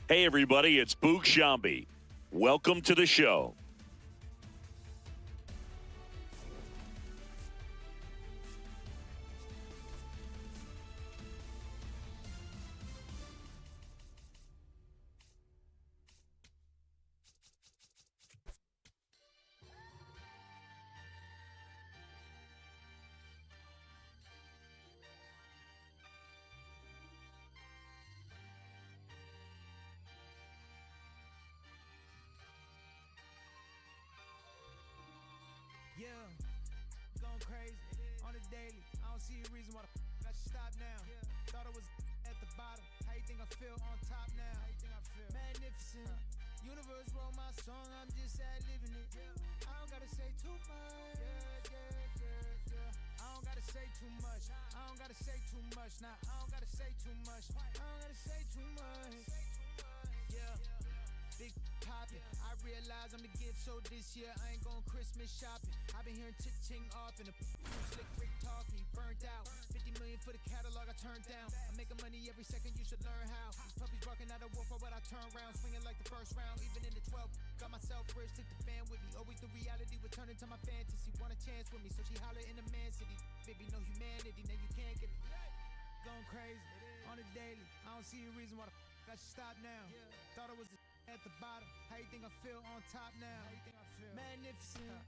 Hey, everybody, it's Boog Shambi. Welcome to the show. Yeah, going crazy on the daily. I don't see a reason why I should stop now. Thought I was at the bottom. How you think I feel on top now? Magnificent. Universe wrote my song, I'm just ad-libbing it. I don't gotta say too much. I don't gotta say too much. I don't gotta say too much. Nah, I don't gotta say too much. I don't gotta say too much. Yeah. Big poppin', I realize I'm the gift, so this year I ain't going Christmas shopping. I've been hearing ching off and a slick Rick talking, burnt out. 50 million for the catalog I turned down. I'm making money every second, you should learn how. These puppies barking at a wolf, why would I turn around? Swinging like the first round, even in the 12. Got myself rich, took the fan with me. Always the reality would turn into my fantasy. Want a chance with me, so she holler in the man city. Baby, no humanity, now you can't get me. Going crazy on the daily. I don't see a reason why I should stop now. Thought I was at the bottom. How you think I feel on top now? How you think I feel? Magnificent.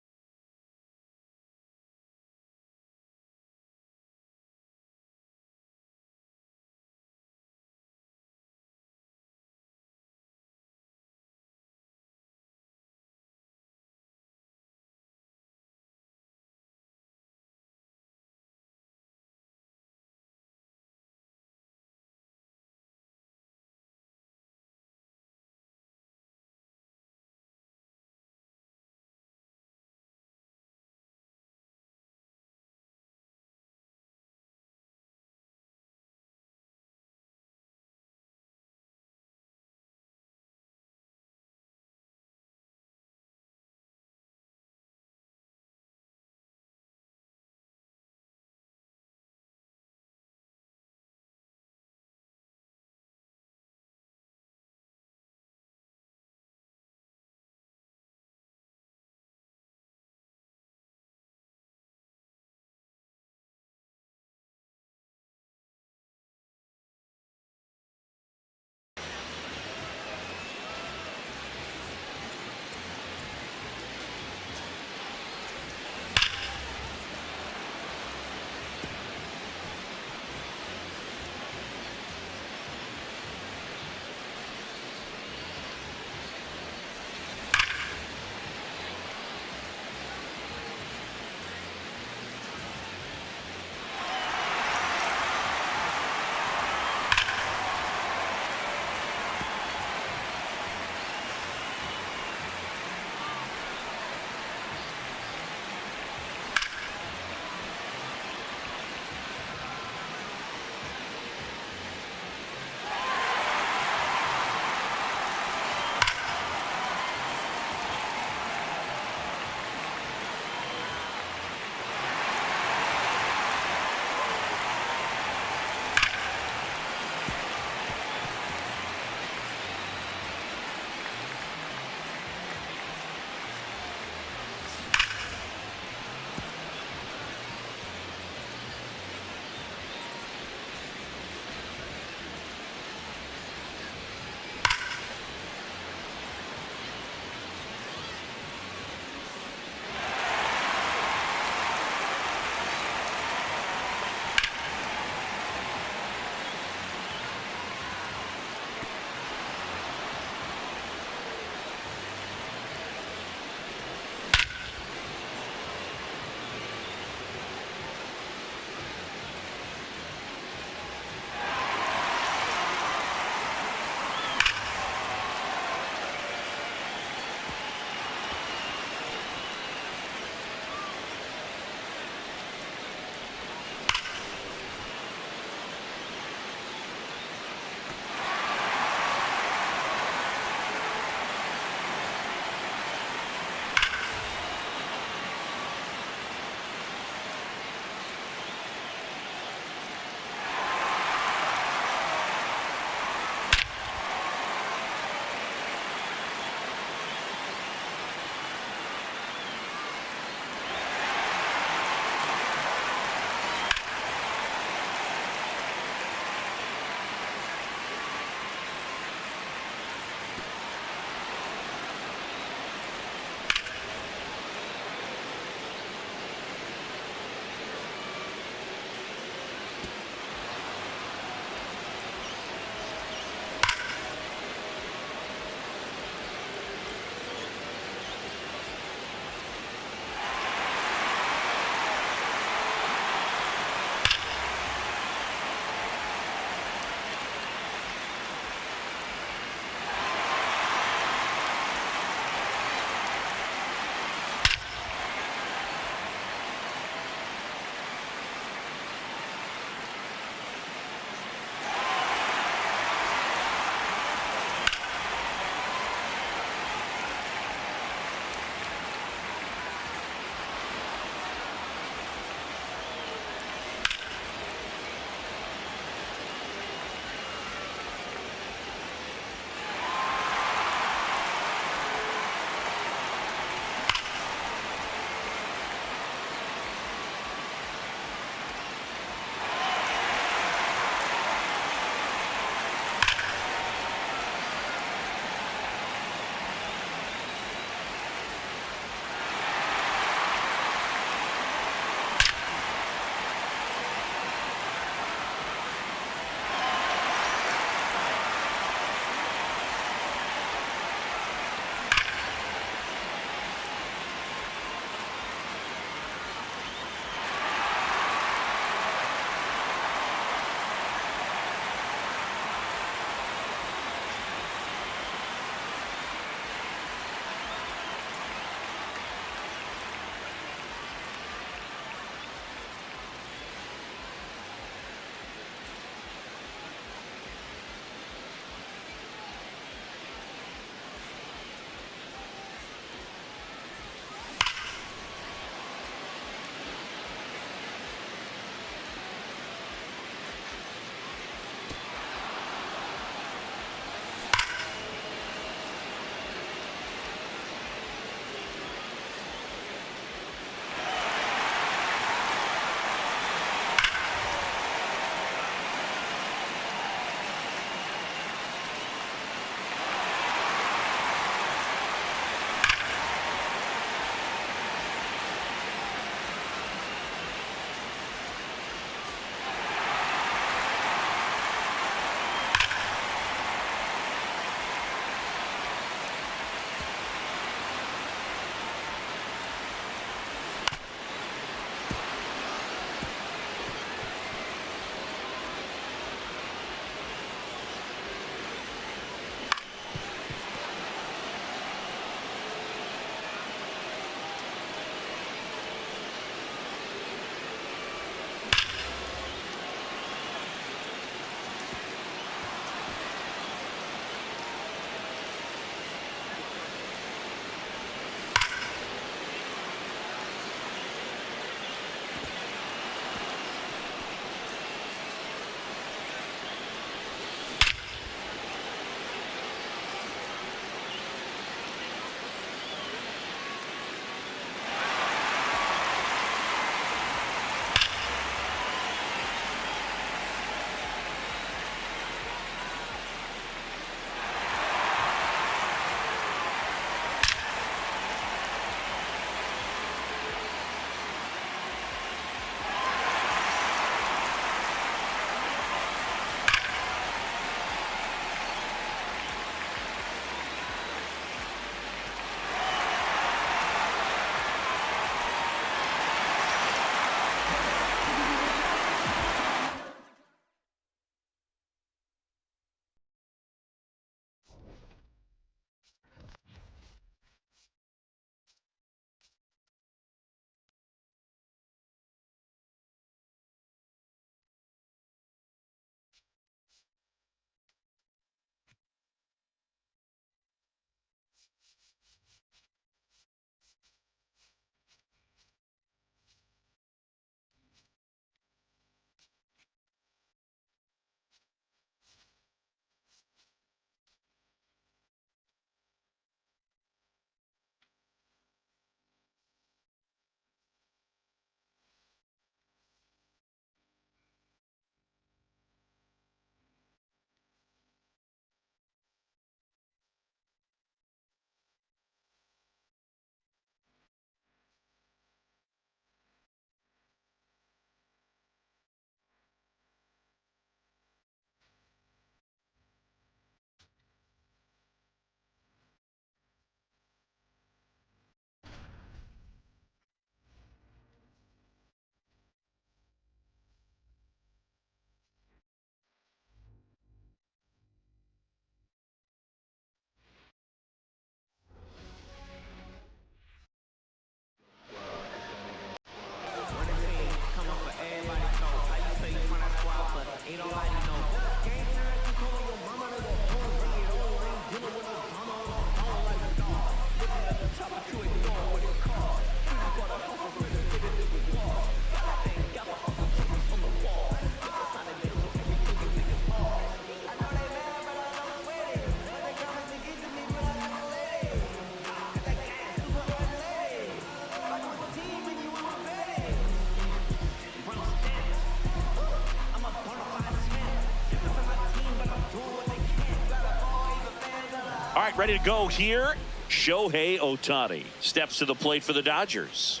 All right, ready to go here. Shohei Ohtani steps to the plate for the Dodgers.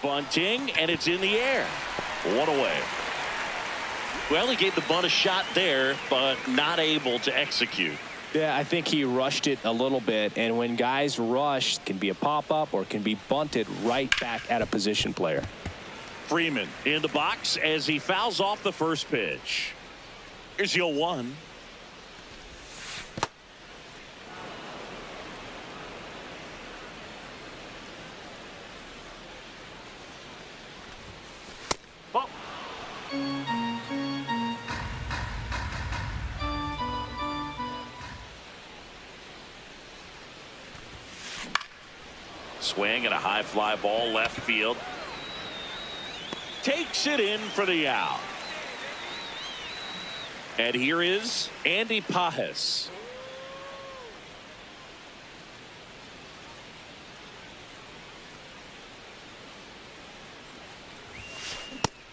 Bunting, and it's in the air. One away. Well, he gave the bunt a shot there, but not able to execute. Yeah, I think he rushed it a little bit, and when guys rush, it can be a pop-up or can be bunted right back at a position player. Freeman in the box as he fouls off the first pitch. Here's the 0-1. Oh. Swing and a high fly ball left field. Takes it in for the out. And here is Andy Pajes.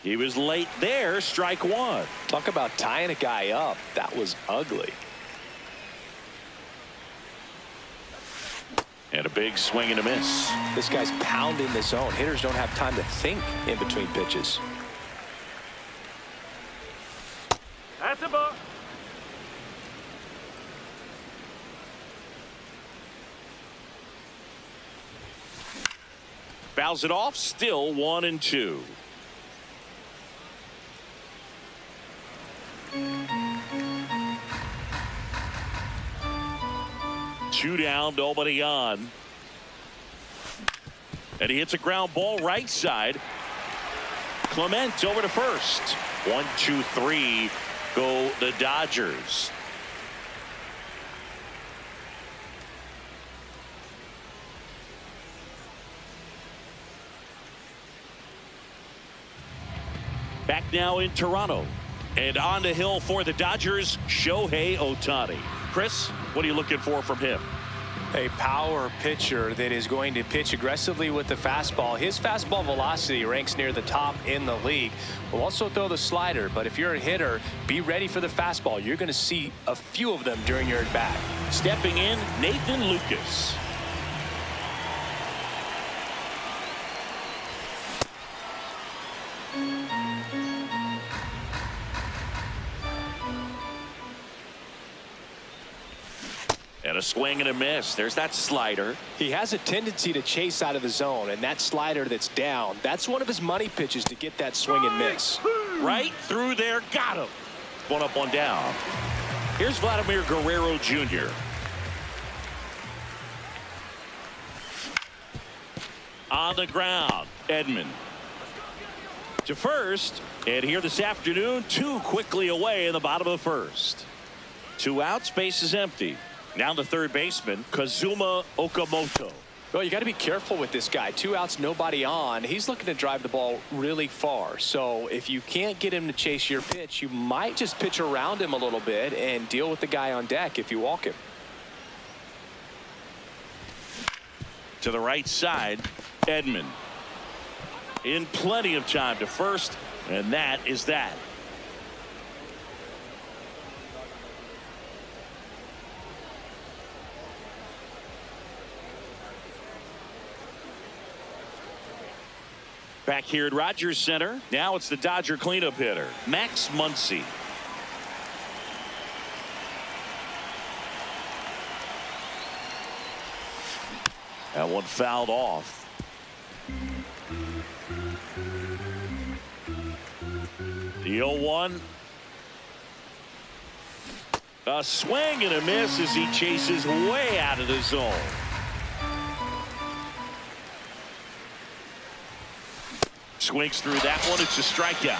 He was late there, strike one. Talk about tying a guy up. That was ugly. And a big swing and a miss. This guy's pounding the zone. Hitters don't have time to think in between pitches. That's a ball. Fouls it off, still 1-2. Two down, nobody on. And he hits a ground ball right side. Clement over to first. 1, 2, 3 go the Dodgers. Back now in Toronto. And on the hill for the Dodgers, Shohei Ohtani. Chris, what are you looking for from him? A power pitcher that is going to pitch aggressively with the fastball. His fastball velocity ranks near the top in the league. Will also throw the slider, but if you're a hitter, be ready for the fastball. You're going to see a few of them during your at-bat. Stepping in, Nathan Lucas. And a swing and a miss. There's that slider. He has a tendency to chase out of the zone, and that slider that's down, that's one of his money pitches to get that swing and miss. Right through there. Got him. One up, one down. Here's Vladimir Guerrero Jr. On the ground. Edman to first. And here this afternoon, two quickly away in the bottom of the first. Two outs, base is empty. Now the third baseman, Kazuma Okamoto. Well, you got to be careful with this guy. 2 outs, nobody on. He's looking to drive the ball really far. So if you can't get him to chase your pitch, you might just pitch around him a little bit and deal with the guy on deck if you walk him. To the right side, Edman. In plenty of time to first, and that is that. Back here at Rogers Center, now it's the Dodger cleanup hitter, Max Muncy. That one fouled off. The 0-1. A swing and a miss as he chases way out of the zone. Swings through that one. It's a strikeout.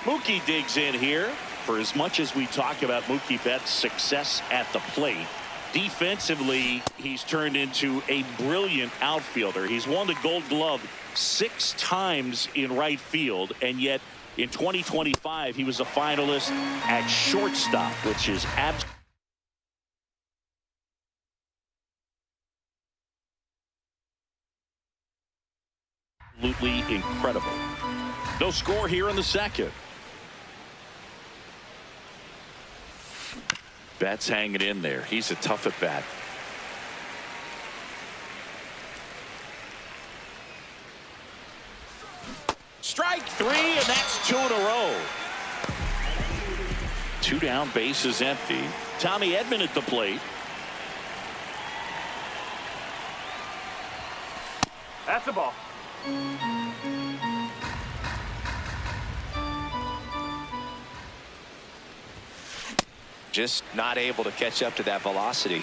Mookie digs in here. For as much as we talk about Mookie Betts' success at the plate, defensively, he's turned into a brilliant outfielder. He's won the Gold Glove 6 times in right field, and yet in 2025, he was a finalist at shortstop, which is absolutely absolutely incredible. No score here in the second. Betts hanging in there. He's a tough at bat. Strike three, and that's 2 in a row. 2 down, bases empty. Tommy Edman at the plate. That's the ball. Just not able to catch up to that velocity.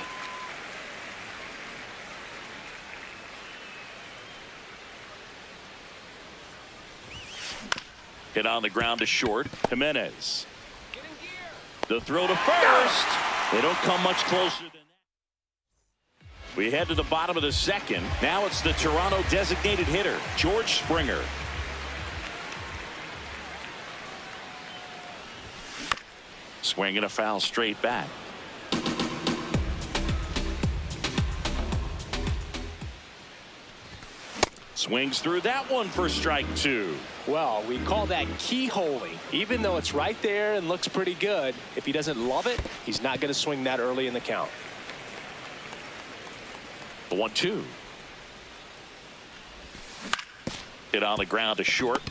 Hit on the ground to short. Jimenez. The throw to first. They don't come much closer than that. We head to the bottom of the second. Now it's the Toronto designated hitter, George Springer. Swinging a foul straight back. Swings through that one for strike 2. Well, we call that keyholing. Even though it's right there and looks pretty good, if he doesn't love it, he's not going to swing that early in the count. The 1-2. Hit on the ground to short.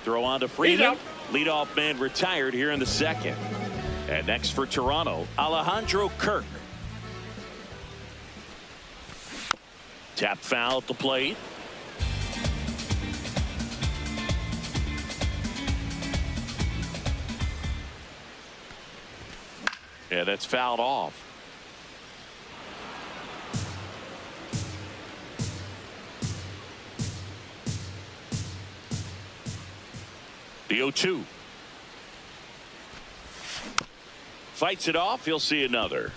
Throw on to Freeman. Leadoff man retired here in the second. And next for Toronto, Alejandro Kirk. Tap foul at the plate. Yeah, that's fouled off. The 0-2. Fights it off. He'll see another.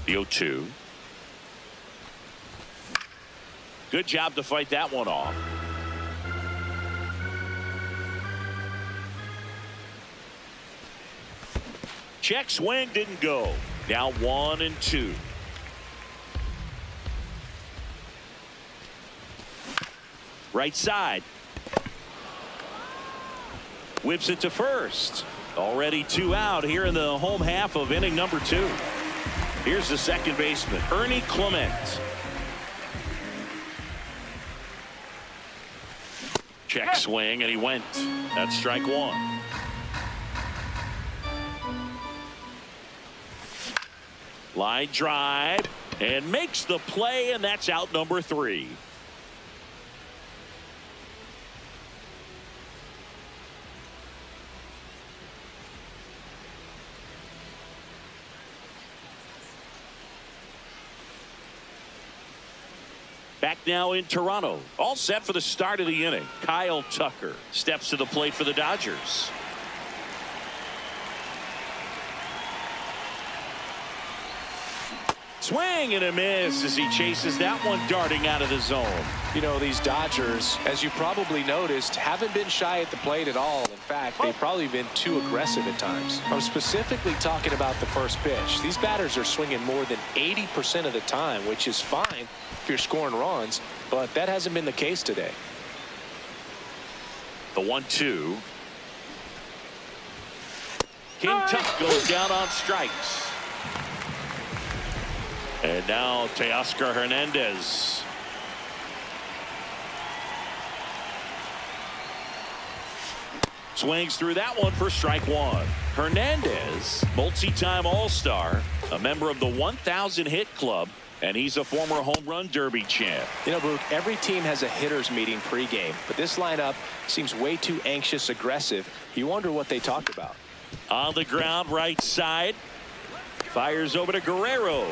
The 0-2. Good job to fight that one off. Check swing didn't go. Now 1-2. Right side. Whips it to first. Already 2 out here in the home half of inning number 2. Here's the second baseman, Ernie Clement. Check swing, and he went. That's strike 1. Line drive, and makes the play, and that's out number 3. Back now in Toronto. All set for the start of the inning. Kyle Tucker steps to the plate for the Dodgers. Swing and a miss as he chases that one darting out of the zone. You know, these Dodgers, as you probably noticed, haven't been shy at the plate at all. In fact, they've probably been too aggressive at times. I'm specifically talking about the first pitch. These batters are swinging more than 80% of the time, which is fine if you're scoring runs, but that hasn't been the case today. The 1-2. King Tuck goes down on strikes. And now Teoscar Hernandez. Swings through that one for strike 1. Hernandez, multi-time All-Star, a member of the 1,000 hit club, and he's a former home run derby champ. You know, Brooke, every team has a hitters meeting pregame, but this lineup seems way too anxious, aggressive. You wonder what they talked about. On the ground, right side. Fires over to Guerrero.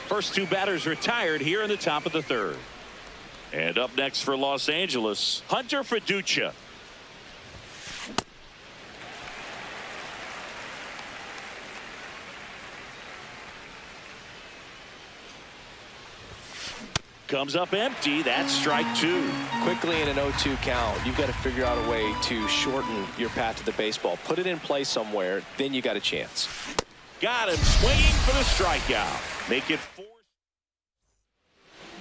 First 2 batters retired here in the top of the 3rd. And up next for Los Angeles, Hunter Fiducia. comes up empty. That's strike two. Quickly in an 0-2 count, you've got to figure out a way to shorten your path to the baseball. Put it in play somewhere, then you got a chance. Got him swinging for the strikeout. Make it 4.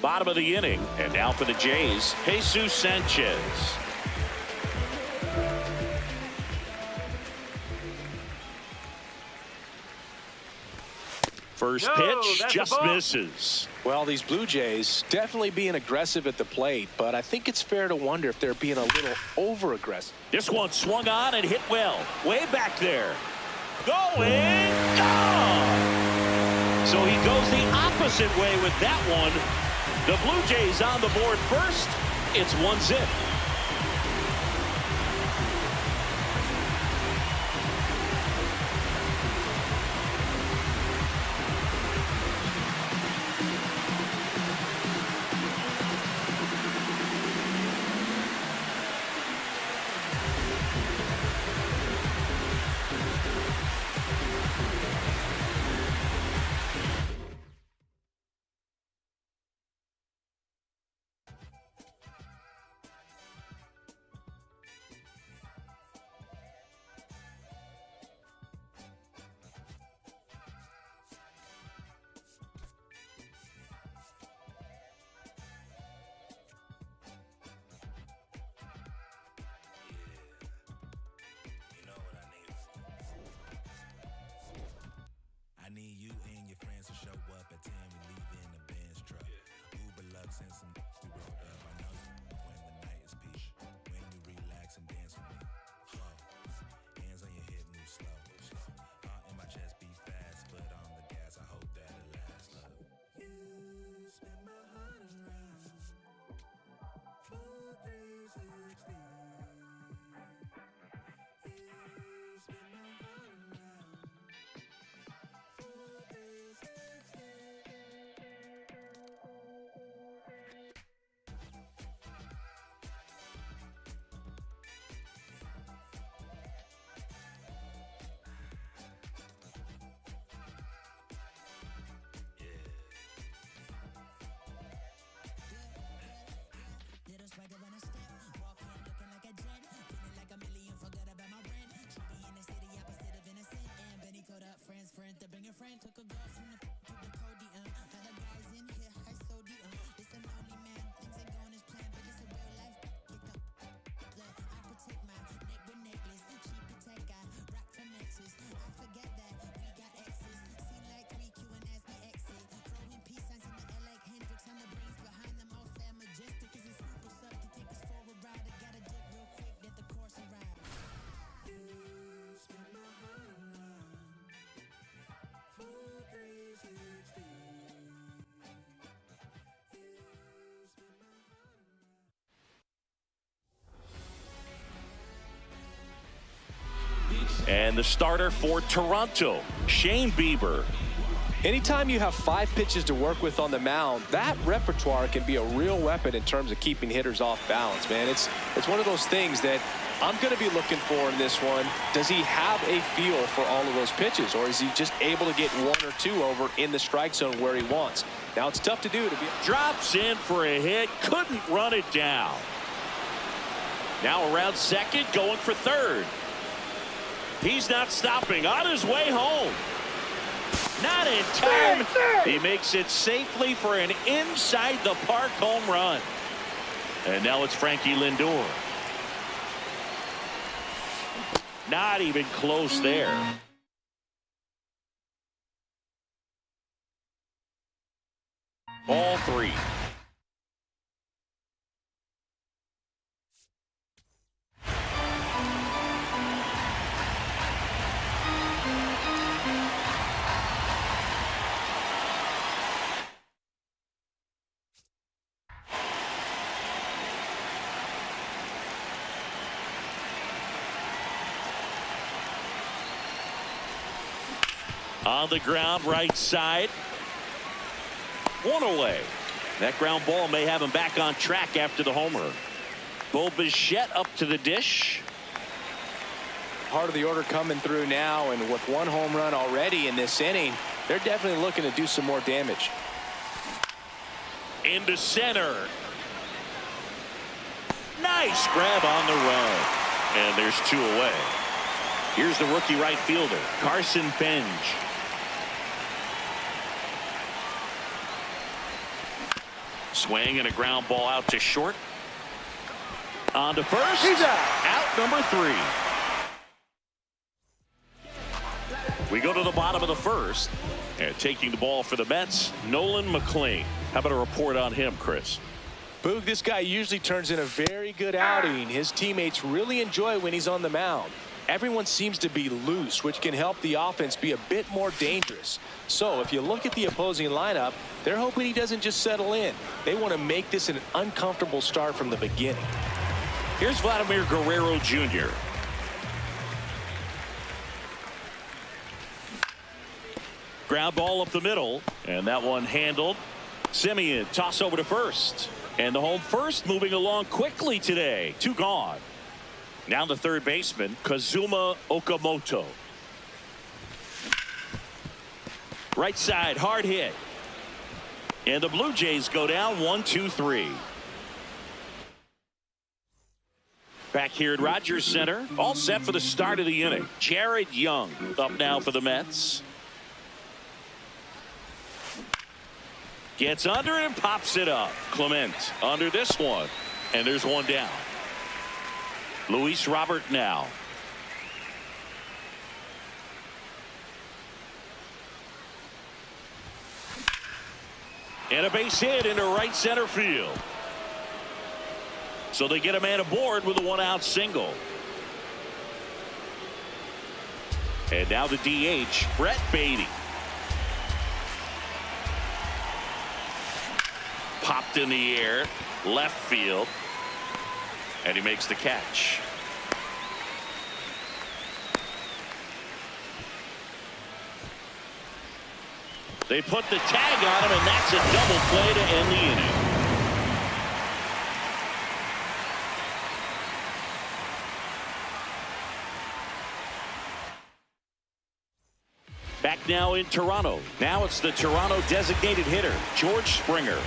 Bottom of the inning. And now for the Jays, Jesus Sanchez. First pitch just misses. Well, these Blue Jays definitely being aggressive at the plate, but I think it's fair to wonder if they're being a little over-aggressive. This one swung on and hit well. Way back there. Going. Gone. So he goes the opposite way with that one. The Blue Jays on the board first. It's 1-0. I need you and your friends to show up at 10. We leave in the Benz truck. Uber Lux and some we rolled up. I know when the night is peach. When you relax and dance with me. Hands on your hip, move slow. Heart in my chest, beat fast. Foot on the gas. I hope that it lasts. You spin my heart around. Full 360. You spin my heart around. Took a girl from the podium. Now the guys in here, high sodium. This a lonely man, things ain't going as planned, but it's a real life. Look, I protect my neck with necklace. She protect, I rock from Nexus. I forget that we got exes. Seen like 3Q and as we exit. Throwing peace signs in the air like Hendrix on the brains behind them all sad majestic. Is a super sub to take us for a ride. I gotta dip real quick, let the course arrive. You spin my heart around. And the starter for Toronto, Shane Bieber. Anytime you have 5 pitches to work with on the mound, that repertoire can be a real weapon in terms of keeping hitters off balance, man. It's one of those things that I'm going to be looking for in this one. Does he have a feel for all of those pitches, or is he just able to get 1 or 2 over in the strike zone where he wants? Now it's tough to do. Drops in for a hit, couldn't run it down. Now around second, going for third. He's not stopping, on his way home. Not in time. He makes it safely for an inside the park home run. And now it's Frankie Lindor. Not even close there. All 3. On the ground, right side. 1 away. That ground ball may have him back on track after the homer. Bo Bichette up to the dish. Part of the order coming through now, and with 1 home run already in this inning, they're definitely looking to do some more damage. into center. Nice grab on the run. And there's 2 away. Here's the rookie right fielder, Carson Benj. Swing and a ground ball out to short. On to first. He's out. Out number 3. We go to the bottom of the first. And taking the ball for the Mets, Nolan McLean. How about a report on him, Chris? Boog, this guy usually turns in a very good outing. His teammates really enjoy when he's on the mound. Everyone seems to be loose, which can help the offense be a bit more dangerous. So if you look at the opposing lineup, they're hoping he doesn't just settle in. They want to make this an uncomfortable start from the beginning. Here's Vladimir Guerrero Jr. Ground ball up the middle, and that one handled. Simeon toss over to first, and the home first moving along quickly today. 2 gone. Now the third baseman, Kazuma Okamoto. Right side, hard hit. And the Blue Jays go down 1-2-3. Back here at Rogers Center, all set for the start of the inning. Jared Young up now for the Mets. Gets under it and pops it up. Clement under this one. And there's 1 down. Luis Robert now. And a base hit into right center field. So they get a man aboard with a 1-out single. And now the DH, Brett Beatty. Popped in the air, left field, and he makes the catch. They put the tag on him, and that's a double play to end the inning. Back now in Toronto. Now it's the Toronto designated hitter, George Springer.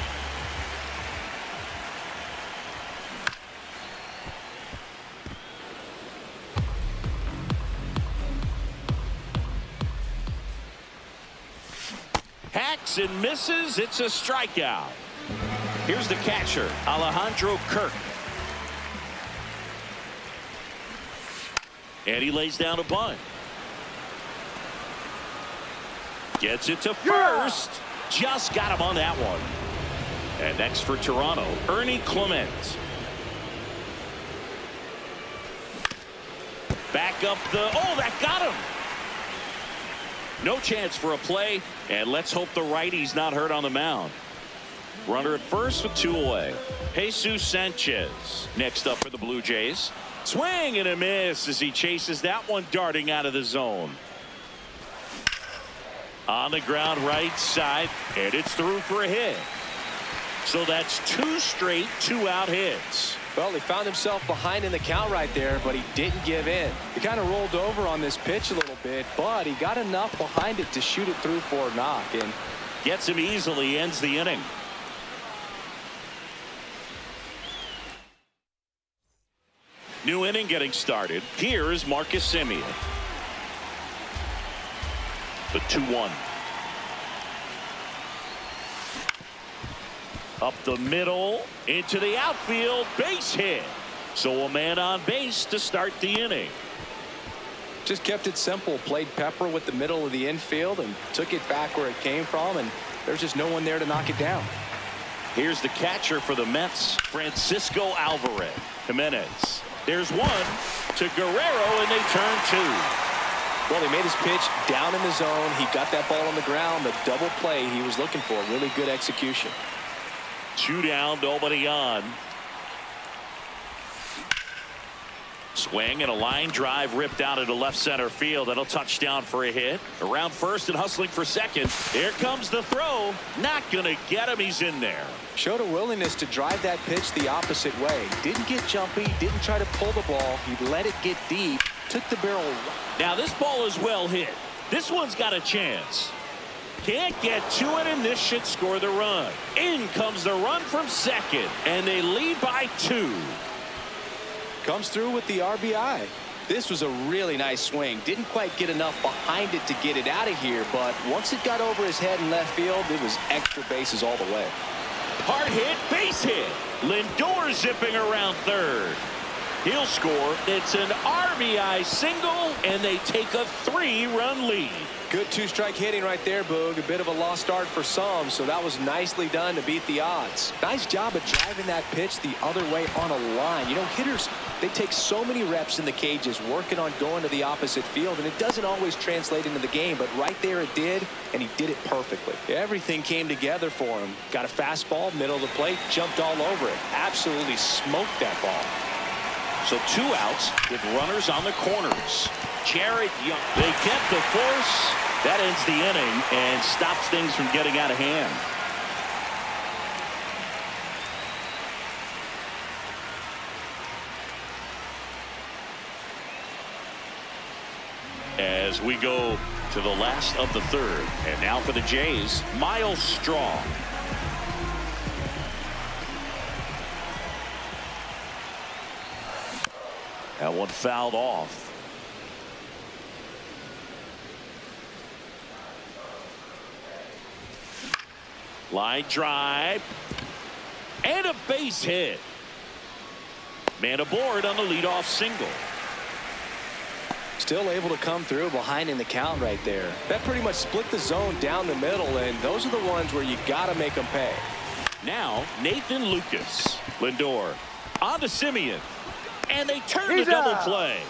Hacks and misses. It's a strikeout. Here's the catcher, Alejandro Kirk. And he lays down a bunt. Gets it to first. Just got him on that one. And next for Toronto, Ernie Clement. Back up the, oh, that got him. No chance for a play, and let's hope the righty's not hurt on the mound. Runner at first with 2 away. Jesus Sanchez next up for the Blue Jays. Swing and a miss as he chases that one darting out of the zone. On the ground right side, and it's through for a hit. So that's 2 straight 2-out hits. Well, he found himself behind in the count right there, but he didn't give in. He kind of rolled over on this pitch a little bit, but he got enough behind it to shoot it through for a knock, and gets him easily, ends the inning. New inning getting started. Here is Marcus Semien. The 2-1. Up the middle, into the outfield, base hit. So a man on base to start the inning. Just kept it simple, played pepper with the middle of the infield and took it back where it came from, and there's just no one there to knock it down. Here's the catcher for the Mets, Francisco Alvarez. Jimenez. There's 1 to Guerrero, and they turn 2. Well, he made his pitch down in the zone. He got that ball on the ground, the double play he was looking for. Really good execution. 2 down, nobody on. Swing and a line drive ripped out into left center field. That'll touchdown for a hit. Around first and hustling for second. Here comes the throw. Not going to get him. He's in there. Showed a willingness to drive that pitch the opposite way. Didn't get jumpy. Didn't try to pull the ball. He let it get deep. Took the barrel. Now this ball is well hit. This one's got a chance. Can't get to it, and this should score the run. In comes the run from second, and they lead by 2. Comes through with the RBI. This was a really nice swing. Didn't quite get enough behind it to get it out of here, but once it got over his head in left field, it was extra bases all the way. Hard hit, base hit. Lindor zipping around third. He'll score. It's an RBI single, and they take a 3-run lead. Good two-strike hitting right there, Boog. A bit of a lost start for some, so that was nicely done to beat the odds. Nice job of driving that pitch the other way on a line. You know, hitters, they take so many reps in the cages working on going to the opposite field, and it doesn't always translate into the game, but right there it did, and he did it perfectly. Everything came together for him. Got a fastball, middle of the plate, jumped all over it. Absolutely smoked that ball. So 2 outs with runners on the corners. Jared Young. They get the force. That ends the inning and stops things from getting out of hand. As we go to the last of the third. And now for the Jays, Miles Strong. That one fouled off. Line drive. And a base hit. Man aboard on the leadoff single. Still able to come through behind in the count right there. That pretty much split the zone down the middle, and those are the ones where you got to make them pay. Now Nathan Lucas. Lindor on to Simeon. And they turn the double play.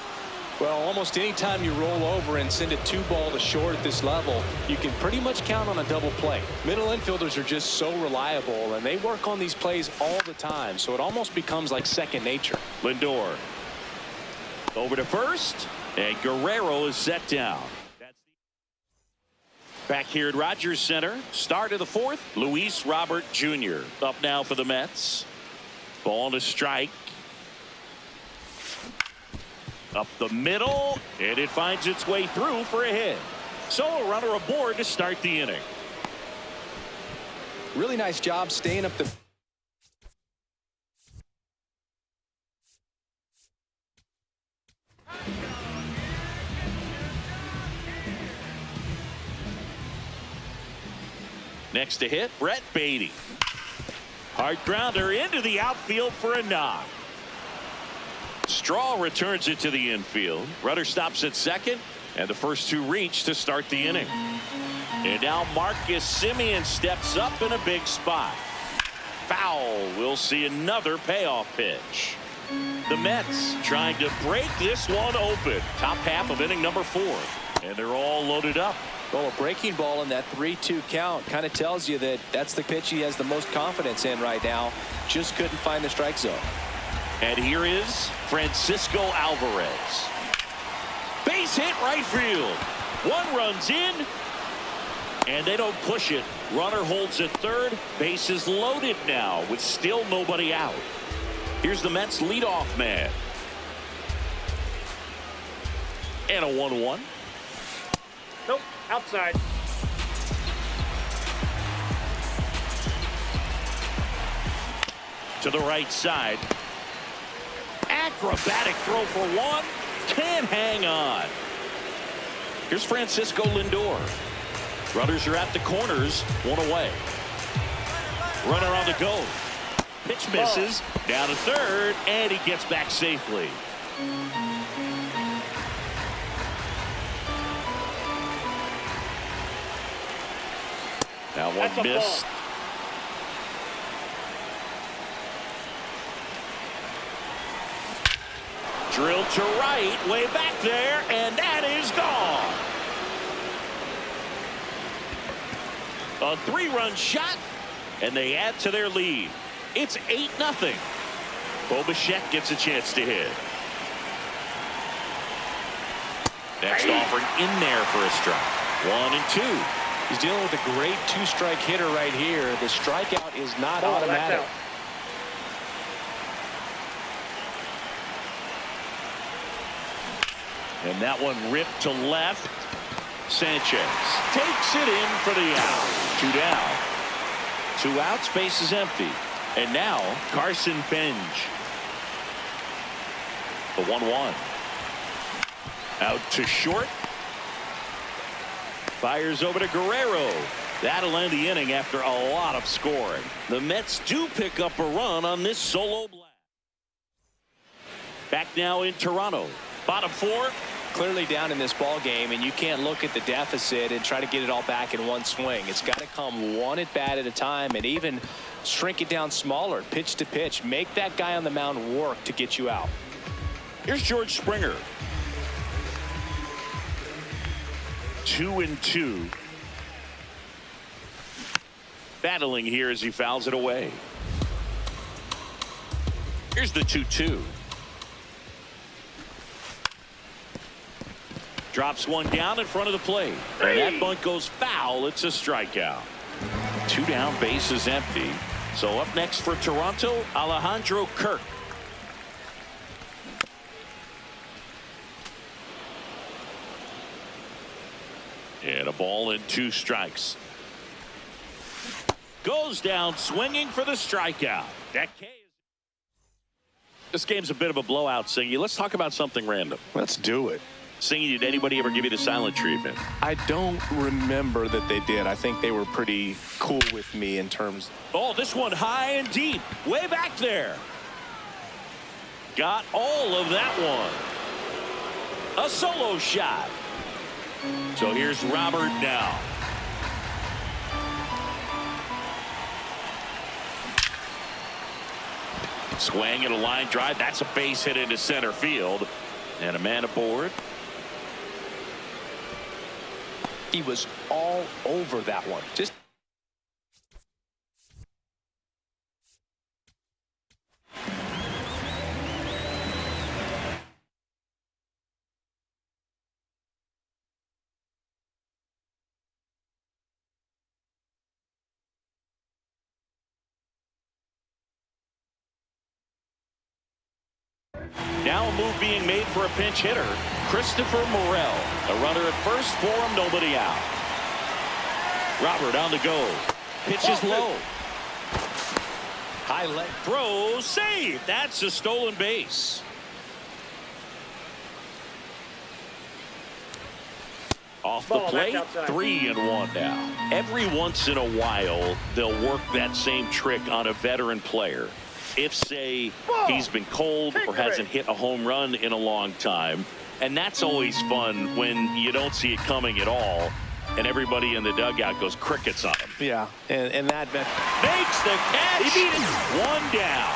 Well, almost any time you roll over and send a 2-ball to short at this level, you can pretty much count on a double play. Middle infielders are just so reliable, and they work on these plays all the time, so it almost becomes like second nature. Lindor over to first, and Guerrero is set down. Back here at Rogers Center, start of the 4th, Luis Robert Jr. up now for the Mets. Ball to strike. Up the middle, and it finds its way through for a hit. So a runner aboard to start the inning. Really nice job staying up the... Next to hit, Brett Beatty. Hard grounder into the outfield for a knock. Straw returns it to the infield. Runner stops at second, and the first 2 reach to start the inning. And now Marcus Simeon steps up in a big spot. Foul. We'll see another payoff pitch. The Mets trying to break this one open. Top half of inning number 4. And they're all loaded up. Well, a breaking ball in that 3-2 count kind of tells you that that's the pitch he has the most confidence in right now. Just couldn't find the strike zone. And here is Francisco Alvarez. Base hit right field. 1 runs in. And they don't push it. Runner holds at third. Base is loaded now with still nobody out. Here's the Mets leadoff man. And a 1-1. Nope, outside. To the right side. Acrobatic throw for 1. Can't hang on. Here's Francisco Lindor. Runners are at the corners. 1 away. Runner on the go. Pitch misses. Down to third, and he gets back safely. Now one missed. Drilled to right, way back there, and that is gone. A 3-run shot, and they add to their lead. It's 8-0. Bo Bichette gets a chance to hit. Next offering in there for a strike. 1 and 2. He's dealing with a great 2-strike hitter right here. The strikeout is not automatic. And that one ripped to left. Sanchez takes it in for the out. 2 down. 2 outs, base is empty. And now Carson Benj. The 1-1. Out to short. Fires over to Guerrero. That'll end the inning after a lot of scoring. The Mets do pick up a run on this solo blast. Back now in Toronto. Bottom 4. Clearly down in this ball game, and you can't look at the deficit and try to get it all back in one swing. It's got to come one at bat at a time, and even shrink it down smaller, pitch to pitch. Make that guy on the mound work to get you out. Here's George Springer. 2-2. Battling here as he fouls it away. Here's the 2-2. Drops one down in front of the plate. And that bunt goes foul. It's a strikeout. 2 down, base is empty. So up next for Toronto, Alejandro Kirk. And a ball and 2 strikes. Goes down swinging for the strikeout. This game's a bit of a blowout, Singy. Let's talk about something random. Let's do it. Singy, did anybody ever give you the silent treatment? I don't remember that they did. I think they were pretty cool with me in terms. Oh, this one high and deep. Way back there. Got all of that one. A solo shot. So here's Robert now. Swing and a line drive. That's a base hit into center field. And a man aboard. He was all over that one. Just now a move being made for a pinch hitter. Christopher Morel. A runner at first for him, nobody out. Robert on the go. Pitches low. high leg. Throw, save. That's a stolen base. Off the plate, 3-1 now. Every once in a while, they'll work that same trick on a veteran player. If, say, he's been cold or hasn't hit a home run in a long time. And that's always fun when you don't see it coming at all. And everybody in the dugout goes crickets on him. Yeah, and that Makes the catch. He beat it. 1 down.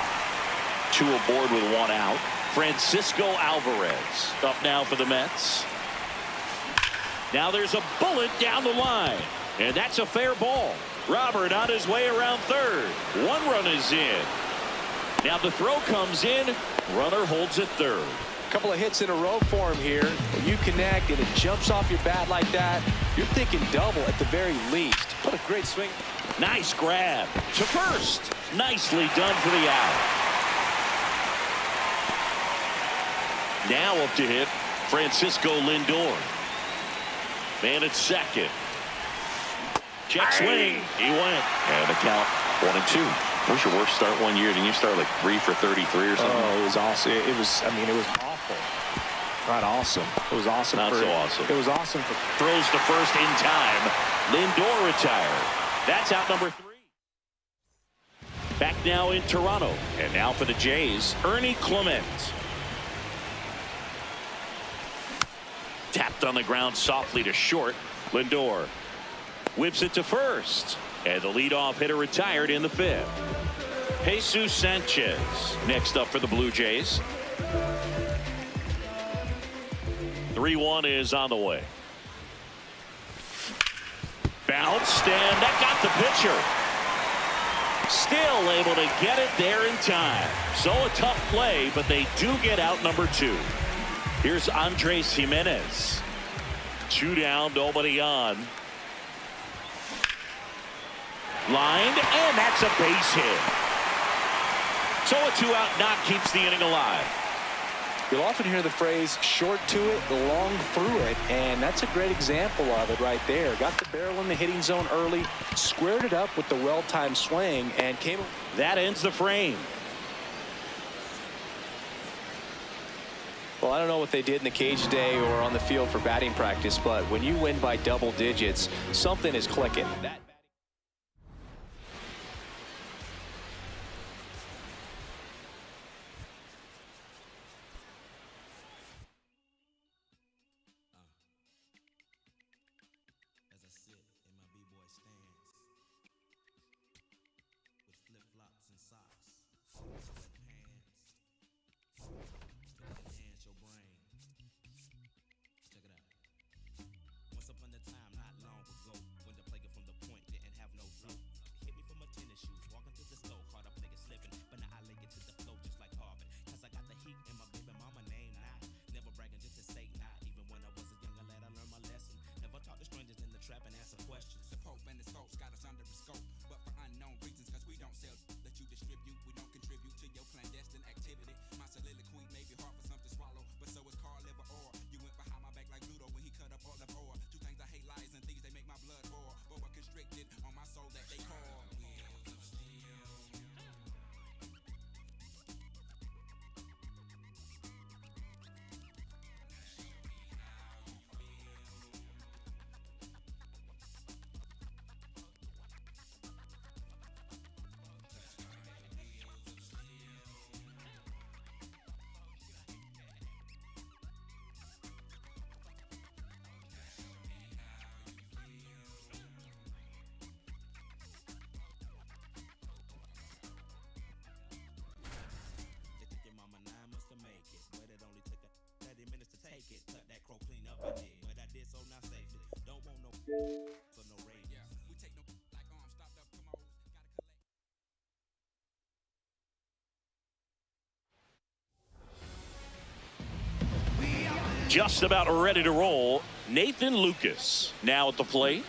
2 aboard with 1 out. Francisco Alvarez up now for the Mets. Now there's a bullet down the line. And that's a fair ball. Robert on his way around third. 1 run is in. Now the throw comes in. Runner holds at third. couple of hits in a row for him here. When you connect and it jumps off your bat like that, you're thinking double at the very least. What a great swing. Nice grab to first. Nicely done for the out. Now up to hit Francisco Lindor. Man at second. Check swing. He went. And the count 1-2. What was your worst start one year? Didn't you start like 3 for 33 or something? Oh, it was awesome. It was, I mean, it was awful. Not awesome. It was awesome. Not so awesome. It was awesome for. Throws to first in time. Lindor retired. That's out number 3. Back now in Toronto. And now for the Jays, Ernie Clement. Tapped on the ground softly to short. Lindor whips it to first. And the leadoff hitter retired in the 5th. Jesus Sanchez next up for the Blue Jays. 3-1 is on the way. Bounced, and that got the pitcher. Still able to get it there in time. So a tough play, but they do get out number 2. Here's Andres Jimenez. 2 down, nobody on. Lined, and that's a base hit. So a 2-out knock keeps the inning alive. You'll often hear the phrase short to it, long through it, and that's a great example of it right there. Got the barrel in the hitting zone early, squared it up with the well-timed swing, and came. That ends the frame. Well, I don't know what they did in the cage today or on the field for batting practice, but when you win by double digits, something is clicking. As I sit in my b-boy stance with flip-flops and socks, sweatpants, to enhance your brain. Check it out. Once upon a time, not long ago, when the player from the point didn't have no flow, hit me from my tennis shoes, walking through the snow, caught a player slipping, but now I lay it to the flow just like Harvard, cause I got the heat in my baby mama name now. Never bragging just to say not, even when I was a younger lad I learned my lesson. Never talk to strangers in the trap and answer questions. The Pope and his folks got us under a scope, but for unknown reasons, cause we don't sell that you distribute. We don't contribute to your clandestine activity. My soliloquy may be hard for some to swallow, but so is Carl Liver Orr. You went behind my back like Ludo when he cut up all of ore. Two things I hate, lies and thieves, they make my blood roar. Boa constricted on my soul that they call. Cut that crow clean up, I did, but I did so not safely. Don't want no for no rain. Yeah, we take no like arms stopped up, come on, gotta collect. Just about ready to roll. Nathan Lucas now at the plate.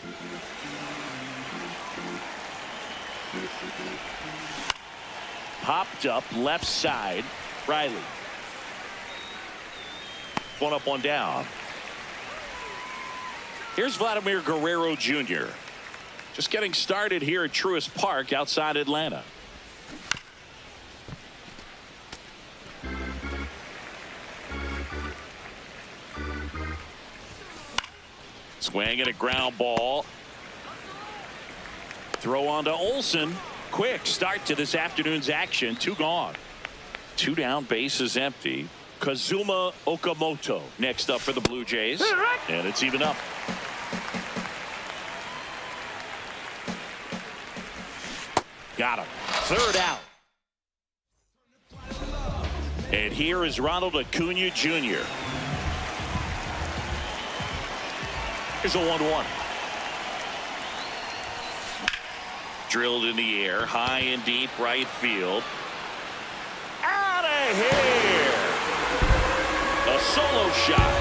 Popped up left side. Riley. One up, one down. Here's Vladimir Guerrero Jr. Just getting started here at Truist Park outside Atlanta. Swinging a ground ball. Throw on to Olsen. Quick start to this afternoon's action. Two gone. Two down, bases empty. Kazuma Okamoto next up for the Blue Jays. And it's even up. Got him. Third out. And here is Ronald Acuna Jr. Here's a 1-1. Drilled in the air, high and deep right field. Out of here. A solo shot.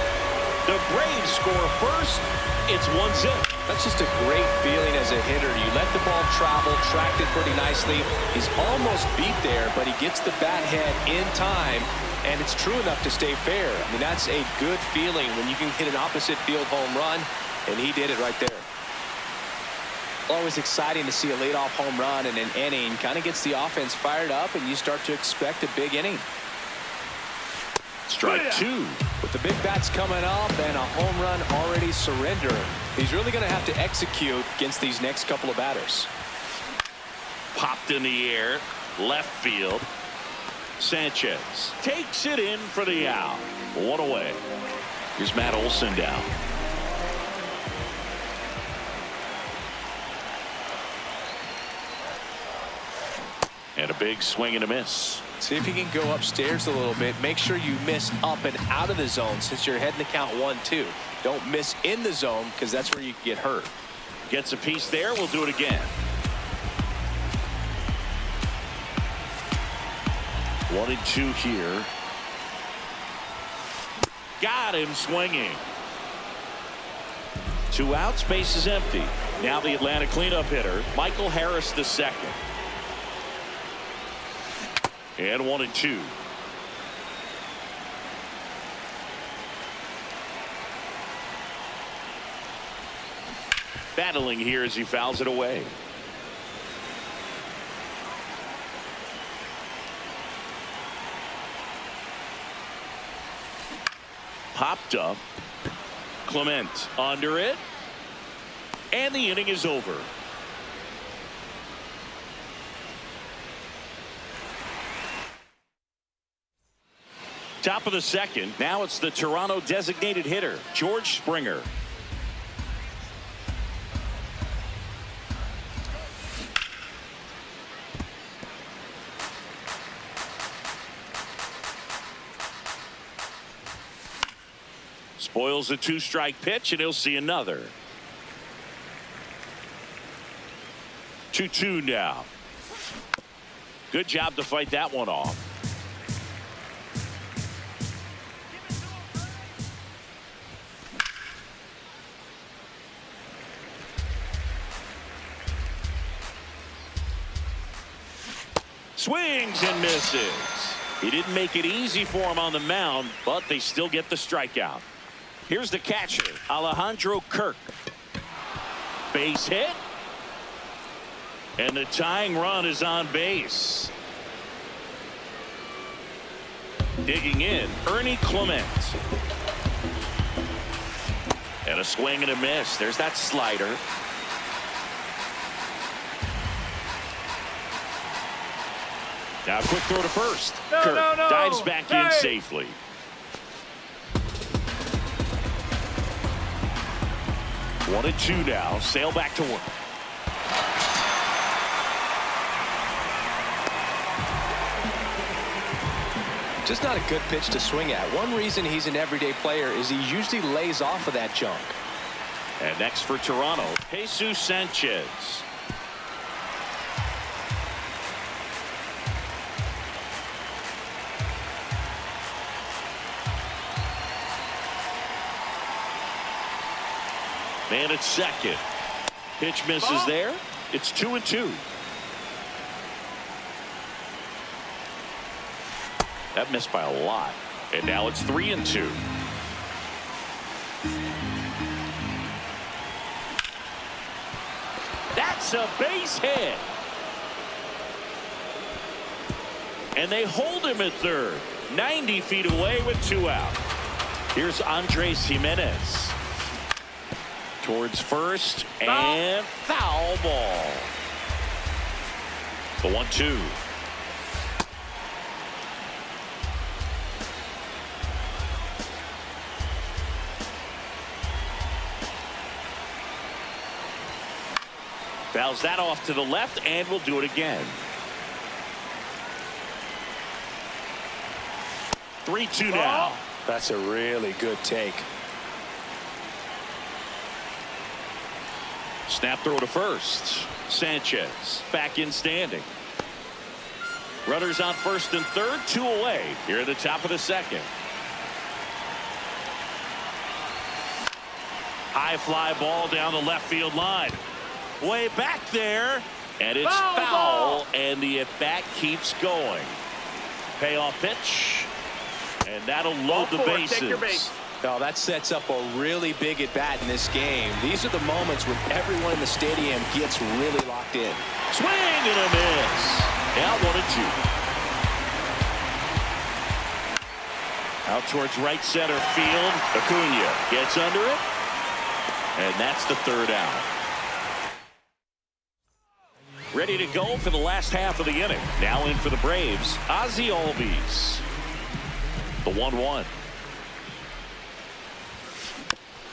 The Braves score first. It's 1-0. That's just a great feeling as a hitter. You let the ball travel, tracked it pretty nicely. He's almost beat there, but he gets the bat head in time, and it's true enough to stay fair. I mean, that's a good feeling when you can hit an opposite field home run, and he did it right there. Always exciting to see a leadoff home run in an inning. Kind of gets the offense fired up, and you start to expect a big inning. Strike two. With the big bats coming up and a home run already surrendered, he's really going to have to execute against these next couple of batters. Popped in the air, left field. Sanchez takes it in for the out. One away. Here's Matt Olson down. And a big swing and a miss. See if you can go upstairs a little bit. Make sure you miss up and out of the zone since you're heading to count 1-2. Don't miss in the zone because that's where you can get hurt. Gets a piece there. We'll do it again. 1-2 here. Got him swinging. 2 outs, base is empty. Now the Atlanta cleanup hitter, Michael Harris II. And 1-2. battling here as he fouls it away. Popped up. Clement under it. And the inning is over. Top of the second. Now it's the Toronto designated hitter, George Springer. Spoils the 2-strike pitch, and he'll see another. 2-2 now. Good job to fight that one off. Swings and misses. He didn't make it easy for him on the mound, but they still get the strikeout. Here's the catcher, Alejandro Kirk. Base hit. And the tying run is on base. Digging in, Ernie Clement. And a swing and a miss. There's that slider. Now a quick throw to first. Kirk dives back in safely. One and two now. Sail back to work. Just not a good pitch to swing at. One reason he's an everyday player is he usually lays off of that junk. And next for Toronto, Jesus Sanchez. Man at second. Pitch misses there. It's 2-2. That missed by a lot. And now it's 3-2. That's a base hit. And they hold him at third. 90 feet away with 2 out. Here's Andres Jimenez. Towards first and foul ball. The 1-2. Fouls that off to the left, and we'll do it again. 3-2 now. That's a really good take. Snap throw to first. Sanchez back in standing. Runners on first and third, 2 away here at the top of the second. High fly ball down the left field line. Way back there, and it's foul, and the at-bat keeps going. Payoff pitch, and that'll load the bases. Oh, that sets up a really big at-bat in this game. These are the moments when everyone in the stadium gets really locked in. Swing and a miss. Out 1-2. Out towards right center field. Acuna gets under it, and that's the 3rd out. Ready to go for the last half of the inning. Now in for the Braves, Ozzie Albies. The 1-1.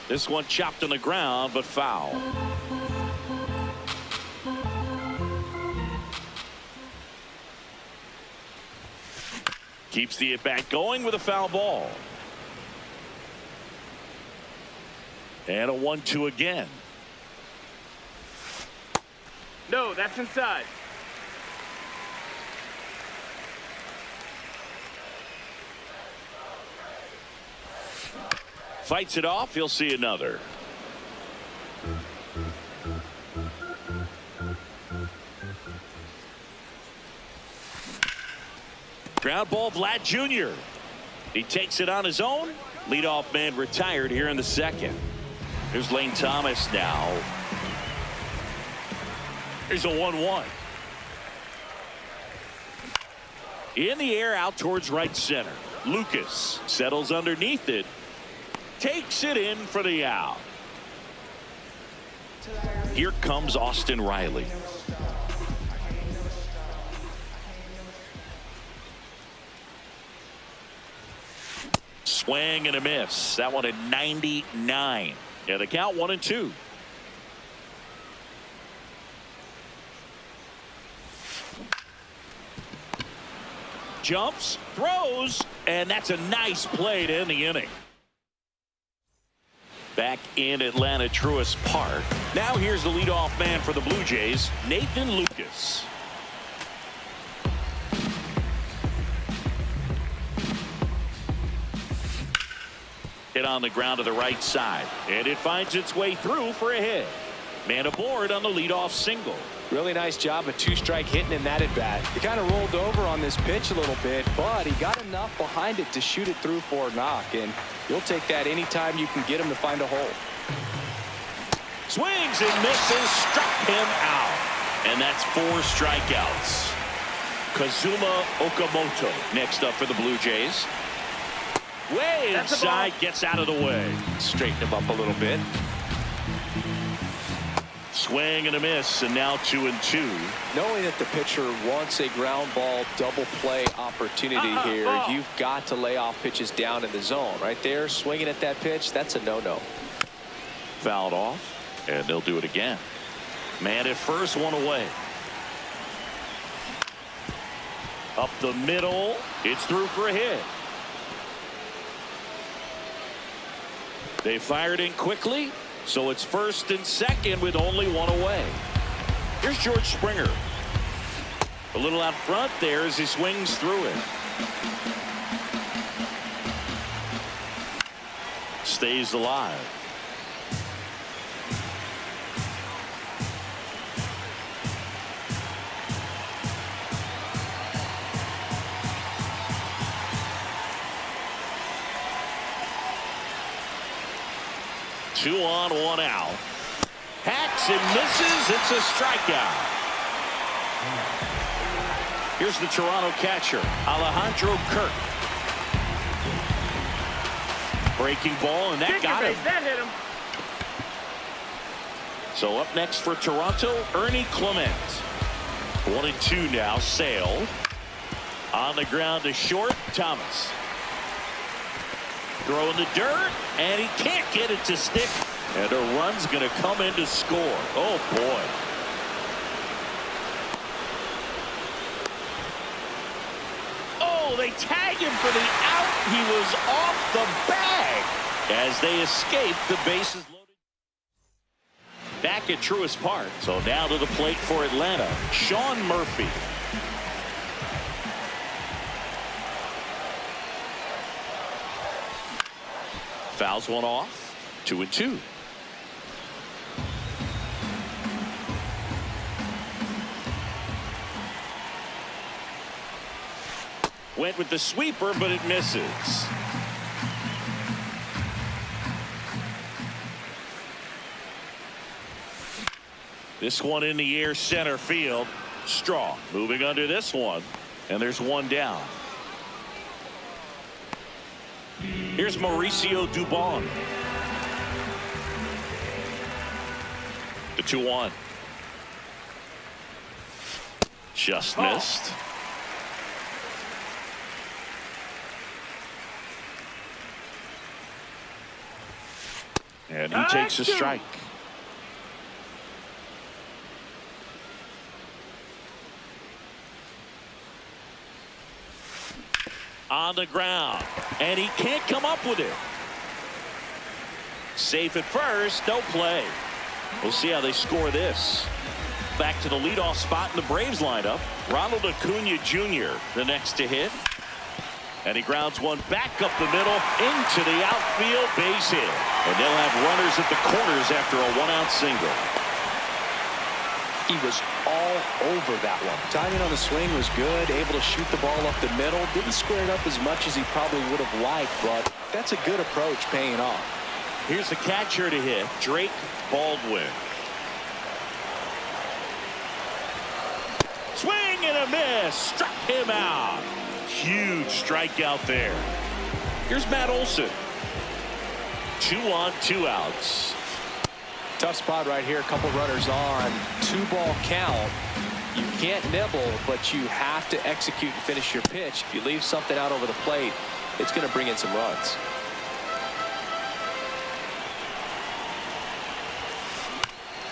This one chopped on the ground, but foul. Keeps the at-bat going with a foul ball. And a 1-2 again. No, that's inside. Fights it off. He'll see another. Ground ball, Vlad Jr. He takes it on his own. Leadoff man retired here in the second. Here's Lane Thomas now. Here's a 1-1. In the air out towards right center. Lucas settles underneath it. Takes it in for the out. Here comes Austin Riley. Swing and a miss. That one at 99. Yeah, the count 1-2. Jumps, throws, and that's a nice play to end the inning. Back in Atlanta Truist Park. Now here's the leadoff man for the Blue Jays, Nathan Lucas. Hit on the ground to the right side, and it finds its way through for a hit. Man aboard on the leadoff single. Really nice job of two-strike hitting in that at bat. He kind of rolled over on this pitch a little bit, but he got enough behind it to shoot it through for a knock, and you'll take that anytime you can get him to find a hole. Swings and misses, struck him out, and that's 4 strikeouts. Kazuma Okamoto next up for the Blue Jays. Way inside, gets out of the way. Straighten him up a little bit. Swing and a miss, and now 2-2. Knowing that the pitcher wants a ground ball double play opportunity here, you've got to lay off pitches down in the zone. Right there, swinging at that pitch, that's a no-no. Fouled off, and they'll do it again. Man at first, one away. Up the middle, it's through for a hit. They fired in quickly. So it's first and second with only one away. Here's George Springer. A little out front there as he swings through it. Stays alive. Two on, one out. Hacks and misses. It's a strikeout. Here's the Toronto catcher, Alejandro Kirk. Breaking ball, and that got him. That hit him. So up next for Toronto, Ernie Clement. 1-2 now. Sale on the ground to short. Thomas. Throw in the dirt, and he can't get it to stick. And a run's going to come in to score. Oh, boy. Oh, they tag him for the out. He was off the bag as they escape the bases loaded. Back at Truist Park. So now to the plate for Atlanta, Sean Murphy. Fouls one off. 2-2. Went with the sweeper, but it misses. This one in the air, center field. Strong moving under this one, and there's one down. Here's Mauricio Dubon. The 2-1. Just missed. And he takes a strike. On the ground, and he can't come up with it. Safe at first, no play. We'll see how they score this. Back to the leadoff spot in the Braves lineup. Ronald Acuna Jr. the next to hit. And he grounds one back up the middle into the outfield, base hit. And they'll have runners at the corners after a one-out single. He was all over that one. Timing on the swing was good, able to shoot the ball up the middle. Didn't square it up as much as he probably would have liked, but that's a good approach paying off. Here's the catcher to hit, Drake Baldwin. and a miss. Struck him out. Huge strikeout there. Here's Matt Olson. 2 on, 2 outs. Tough spot right here. A couple runners on. 2-ball count. You can't nibble, but you have to execute and finish your pitch. If you leave something out over the plate, it's going to bring in some runs.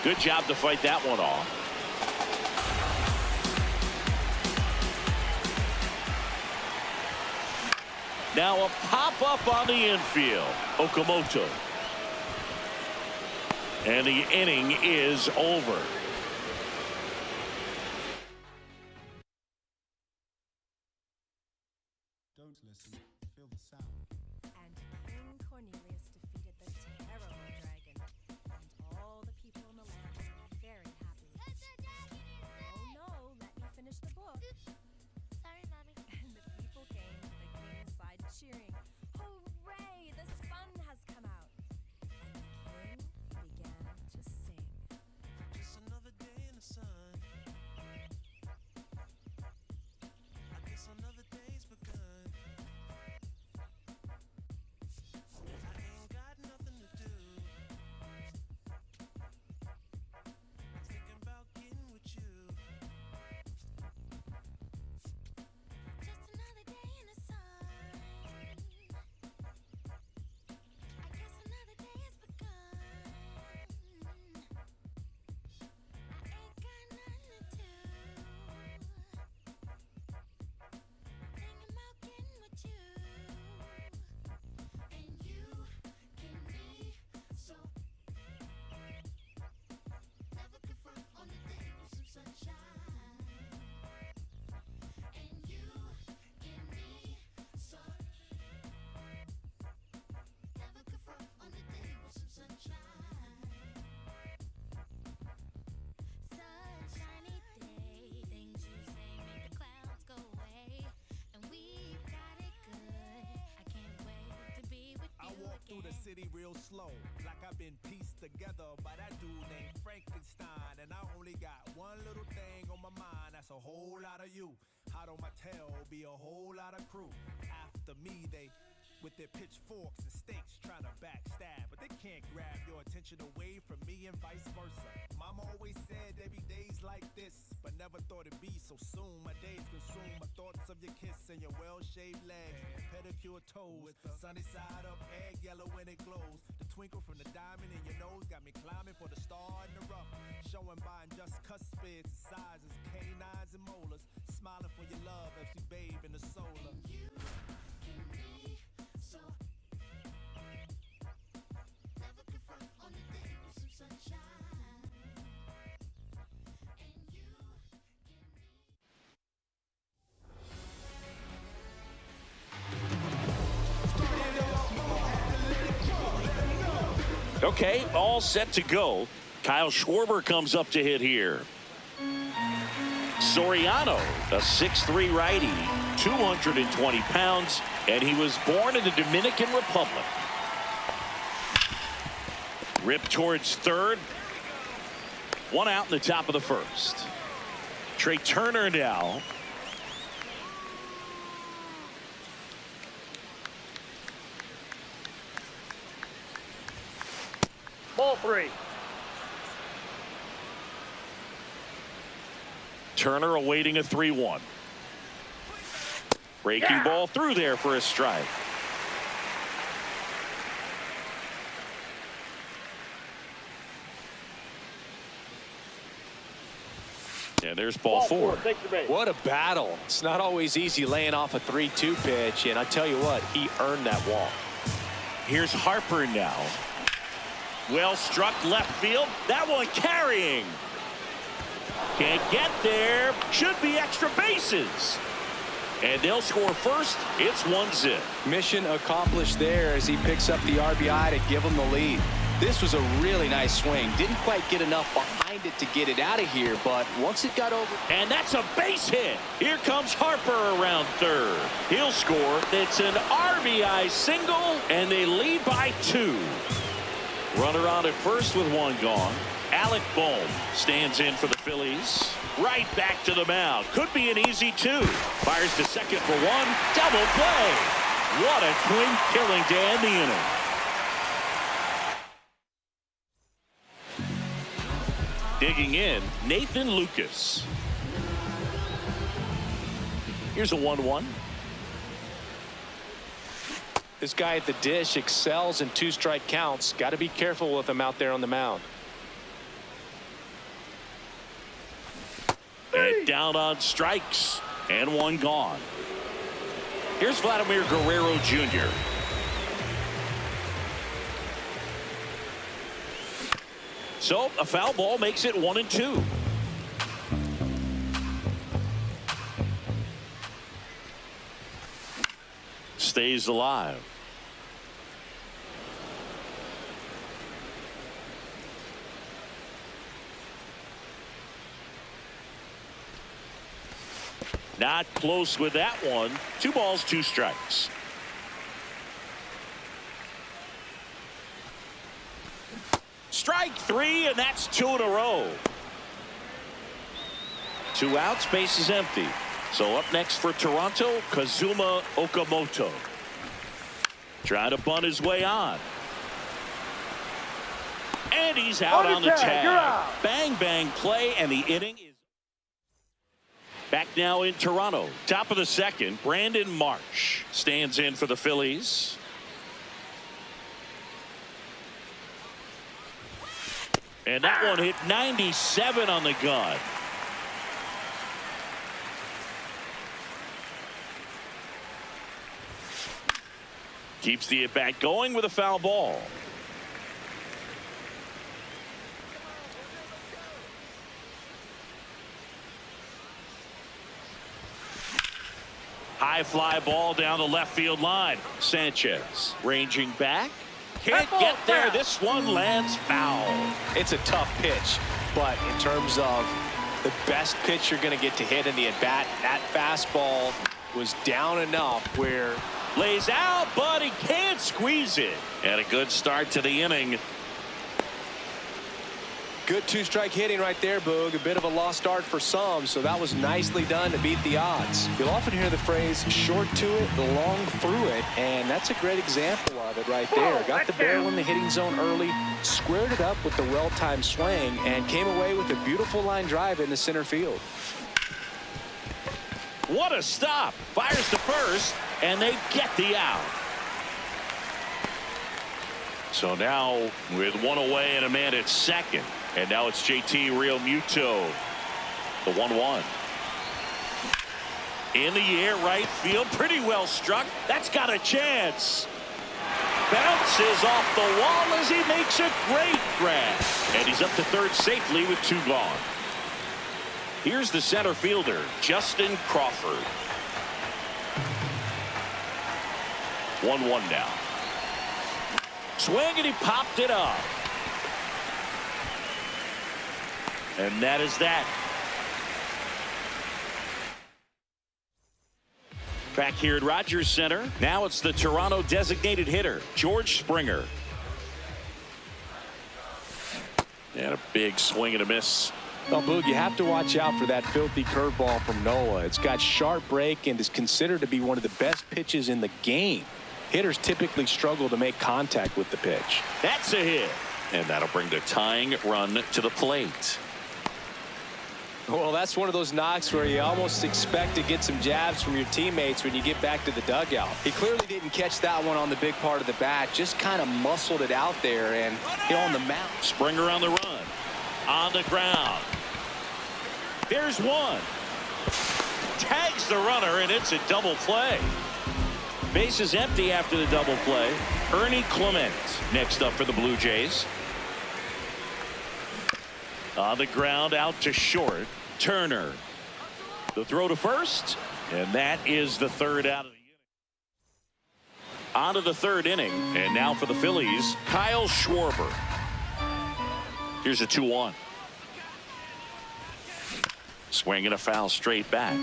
Good job to fight that one off. Now a pop-up on the infield. Okamoto. And the inning is over. Don't listen, feel the sound. And King Cornelius defeated the terrible dragon, and all the people in the land were very happy. Oh no, let me finish the book. Sorry, Mommy. And the people came to the king's side cheering, "Hooray, the sun has come out." And the king began to sing. Just another day in the sun. I guess another day's begun. I ain't got nothing to do. I'm thinking about getting with you. Just another day in the sun. I guess another day has begun. I ain't got nothing to do. Thinking about getting with you. And you can be so. Never confront on the day with some sunshine. And you can be so. Never confront on the day with some sunshine. Sunshiny day, things you say make the clouds go away, and we've got it good. I can't wait to be with you I walk through the again. city real slow, like I've been pieced together by that dude named Frankenstein. And I only got one little thing on my mind, that's a whole lot of you. Hot on my tail, be a whole lot of crew. After me, they with their pitchforks and stakes trying to backstab, but they can't grab your attention away from me and vice versa. Mama always said there'd be days like this, but never thought it'd be so soon. My days consume my thoughts of your kiss and your well-shaved legs, pedicure toes, with the sunny side up, egg yellow when it glows. The twinkle from the diamond in your nose got me climbing for the star in the rough, showing by just cuspids and sizes, canines and molars, smiling for your love as we bathe in the solar. You can be so. Never confront on the day with some sunshine. And you Okay, all set to go. Kyle Schwarber comes up to hit here. Soriano, a 6'3" righty, 220 pounds, and he was born in the Dominican Republic. Ripped towards third. One out in the top of the first. Trey Turner now. Ball 3. Turner awaiting a 3-1. Breaking ball through there for a strike. And there's ball 4. What a battle. It's not always easy laying off a 3-2 pitch, and I tell you what, he earned that walk. Here's Harper now. Well struck left field. That one carrying. Can't get there. Should be extra bases. And they'll score first. It's 1-0. Mission accomplished there as he picks up the RBI to give him the lead. This was a really nice swing. Didn't quite get enough behind it to get it out of here, but once it got over. And that's a base hit. Here comes Harper around third. He'll score. It's an RBI single, and they lead by 2. Runner on at first with 1 gone. Alec Bohm stands in for the Phillies. Right back to the mound. Could be an easy two. Fires to second for one. Double play. What a clean killing to end the inning. Digging in, Nathan Lucas. Here's a 1-1. This guy at the dish excels in 2-strike counts. Got to be careful with him out there on the mound. And down on strikes, and one gone. Here's Vladimir Guerrero Jr. So a foul ball makes it 1-2. Stays alive. Not close with that one. 2 balls, 2 strikes. Strike 3, and that's 2 in a row. 2 outs, base is empty. So up next for Toronto, Kazuma Okamoto. Trying to bunt his way on. And he's out on the tag. Bang, bang play, and the inning is back now in Toronto. Top of the second, Brandon Marsh stands in for the Phillies. And that one hit 97 on the gun. Keeps the at-bat going with a foul ball. High fly ball down the left field line. Sanchez ranging back. Can't get there. This one lands foul. It's a tough pitch, but in terms of the best pitch you're going to get to hit in the at-bat, that fastball was down enough where lays out, but he can't squeeze it. And a good start to the inning. good 2-strike hitting right there, Boog. A bit of a lost start for some, so that was nicely done to beat the odds. You'll often hear the phrase short to it, long through it, and that's a great example of it right there. Got the barrel in the hitting zone early, squared it up with the well-timed swing, and came away with a beautiful line drive into center field. What a stop. Fires to first, and they get the out. So now with one away and a man at second. And now it's JT Realmuto. The 1-1. In the air, right field. Pretty well struck. That's got a chance. Bounces off the wall as he makes a great grab. And he's up to third safely with 2 gone. Here's the center fielder, Justin Crawford. 1-1 now. Swing, and he popped it up. And that is that. Back here at Rogers Center. Now it's the Toronto designated hitter, George Springer. And a big swing and a miss. Well, Boog, you have to watch out for that filthy curveball from Noah. It's got sharp break and is considered to be one of the best pitches in the game. Hitters typically struggle to make contact with the pitch. That's a hit. And that'll bring the tying run to the plate. Well, that's one of those knocks where you almost expect to get some jabs from your teammates when you get back to the dugout. He clearly didn't catch that one on the big part of the bat, just kind of muscled it out there and hit on the mound. Springer on the run. On the ground. Here's one. Tags the runner, and it's a double play. Base is empty after the double play. Ernie Clement next up for the Blue Jays. On the ground, out to short. Turner. The throw to first, and that is the third out of the inning. On to the third inning, and now for the Phillies, Kyle Schwarber. Here's a 2-1. Swing and a foul straight back.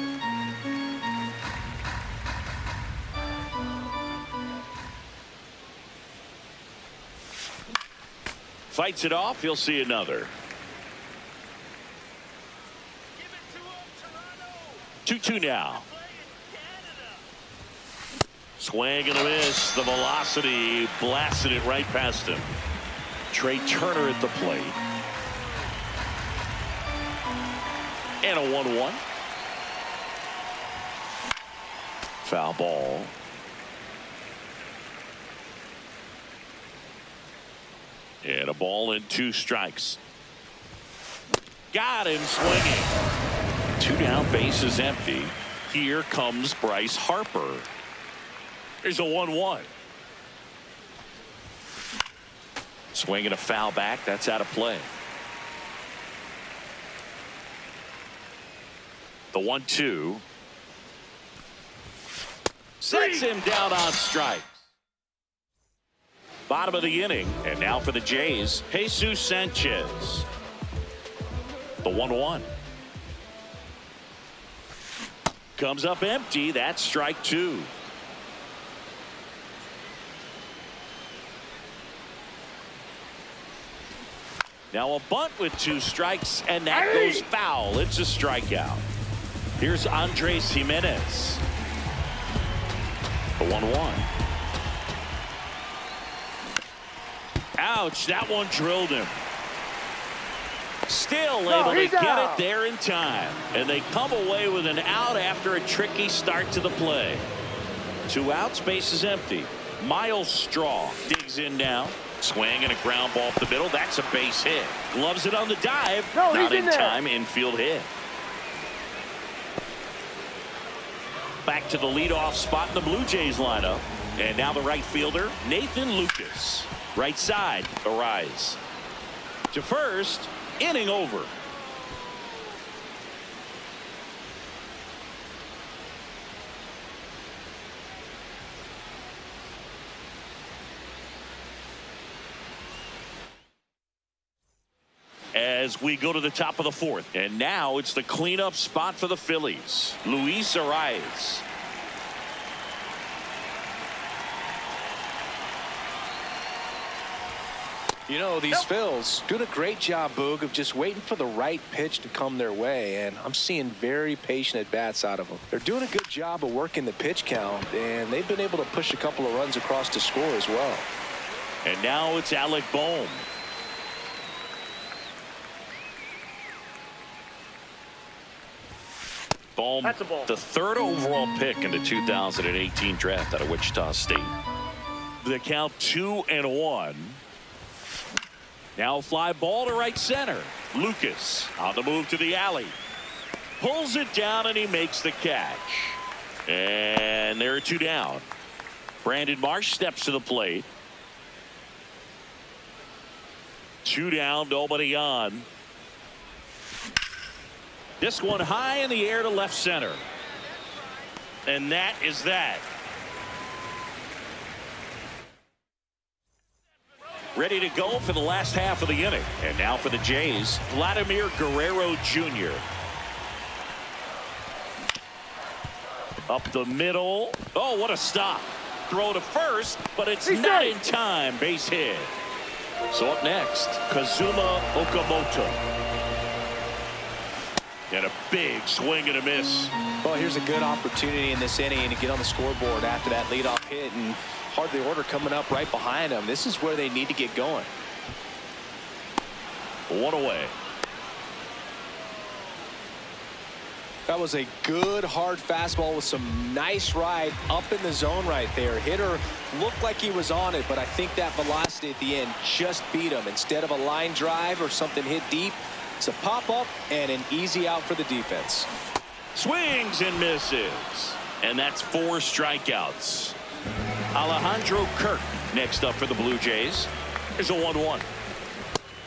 Fights it off. He'll see another. 2-2 now. Swing and a miss. The velocity blasted it right past him. Trey Turner at the plate. And a 1-1. Foul ball. And a ball and 2 strikes. Got him swinging. 2 down, bases empty. Here comes Bryce Harper. Here's a 1-1. Swinging a foul back. That's out of play. The 1-2. Sets him down on strikes. Bottom of the inning. And now for the Jays, Jesus Sanchez. The 1-1. Comes up empty. That's strike 2. Now a bunt with 2 strikes, and that goes foul. It's a strikeout. Here's Andres Jimenez. The 1-1. Ouch, that one drilled him. Still able to get it there in time. And they come away with an out after a tricky start to the play. 2 outs, bases empty. Miles Straw digs in now. Swing and a ground ball up the middle. That's a base hit. Gloves it on the dive. Not in time. Infield hit. Back to the leadoff spot in the Blue Jays lineup. And now the right fielder, Nathan Lucas. Right side, Arise. To first, inning over. As we go to the top of the 4th. And now it's the cleanup spot for the Phillies. Luis Arias. You know, these Phils doing a great job, Boog, of just waiting for the right pitch to come their way, and I'm seeing very patient at-bats out of them. They're doing a good job of working the pitch count, and they've been able to push a couple of runs across to score as well. And now it's Alec Bohm. Bohm, the 3rd overall pick in the 2018 draft out of Wichita State. The count 2-1. Now fly ball to right center. Lucas on the move to the alley. Pulls it down and he makes the catch. And there are 2 down. Brandon Marsh steps to the plate. 2 down, nobody on. This one high in the air to left center. And that is that. Ready to go for the last half of the inning. And now for the Jays, Vladimir Guerrero Jr. Up the middle. Oh, what a stop. Throw to first, but it's not in time. Base hit. So up next, Kazuma Okamoto. And a big swing and a miss. Well, here's a good opportunity in this inning to get on the scoreboard after that leadoff hit, and hardly order coming up right behind them. This is where they need to get going. 1 away. That was a good hard fastball with some nice ride up in the zone right there. Hitter looked like he was on it, but I think that velocity at the end just beat him. Instead of a line drive or something hit deep, it's a pop-up and an easy out for the defense. Swings and misses. And that's 4 strikeouts. Alejandro Kirk next up for the Blue Jays. Here's a 1-1.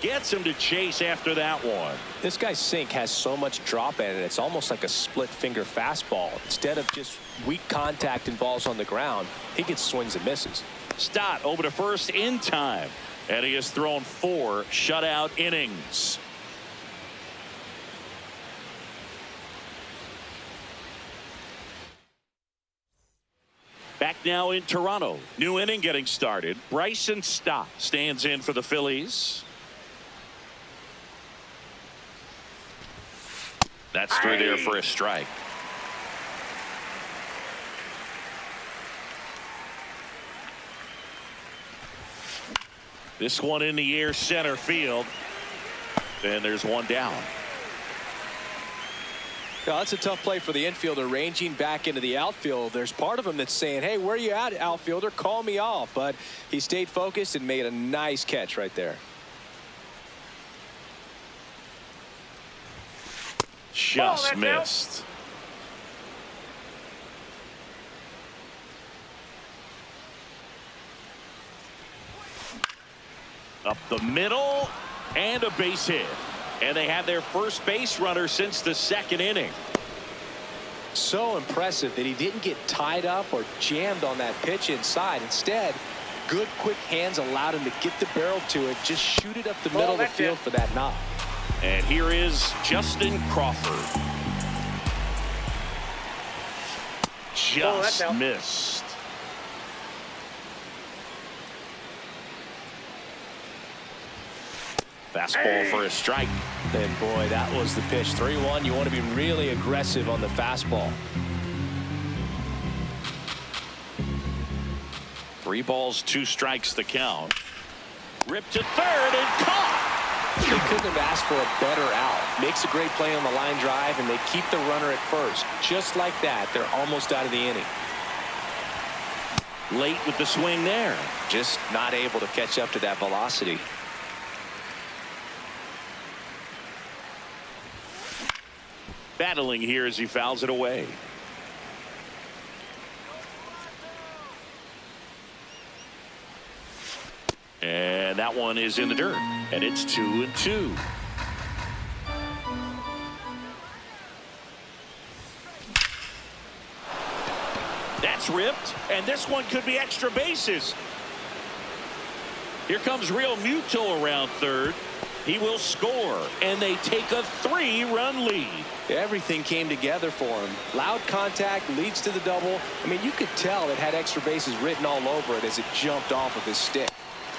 Gets him to chase after that one. This guy's sink has so much drop in it. It's almost like a split finger fastball. Instead of just weak contact and balls on the ground, he gets swings and misses. Stott over to first in time. And he has thrown 4 shutout innings. Back now in Toronto. New inning getting started. Bryson Stott stands in for the Phillies. That's through there for a strike. This one in the air center field. And there's one down. Now, that's a tough play for the infielder, ranging back into the outfield. There's part of him that's saying, hey, where you at, outfielder? Call me off. But he stayed focused and made a nice catch right there. Just missed. Up the middle and a base hit. And they have their first base runner since the second inning. So impressive that he didn't get tied up or jammed on that pitch inside. Instead, good quick hands allowed him to get the barrel to it, just shoot it up the middle of the field for that knock. And here is Justin Crawford. Just missed. Fastball for a strike. And boy, that was the pitch. 3-1. You want to be really aggressive on the fastball. 3 balls, 2 strikes the count. Ripped to third and caught. They couldn't have asked for a better out. Makes a great play on the line drive, and they keep the runner at first. Just like that, they're almost out of the inning. Late with the swing there. Just not able to catch up to that velocity. Battling here as he fouls it away. And that one is in the dirt. And it's 2-2. That's ripped. And this one could be extra bases. Here comes Real Muto around third. He will score. And they take a 3-run lead. Everything came together for him. Loud contact leads to the double. I mean, you could tell it had extra bases written all over it as it jumped off of his stick.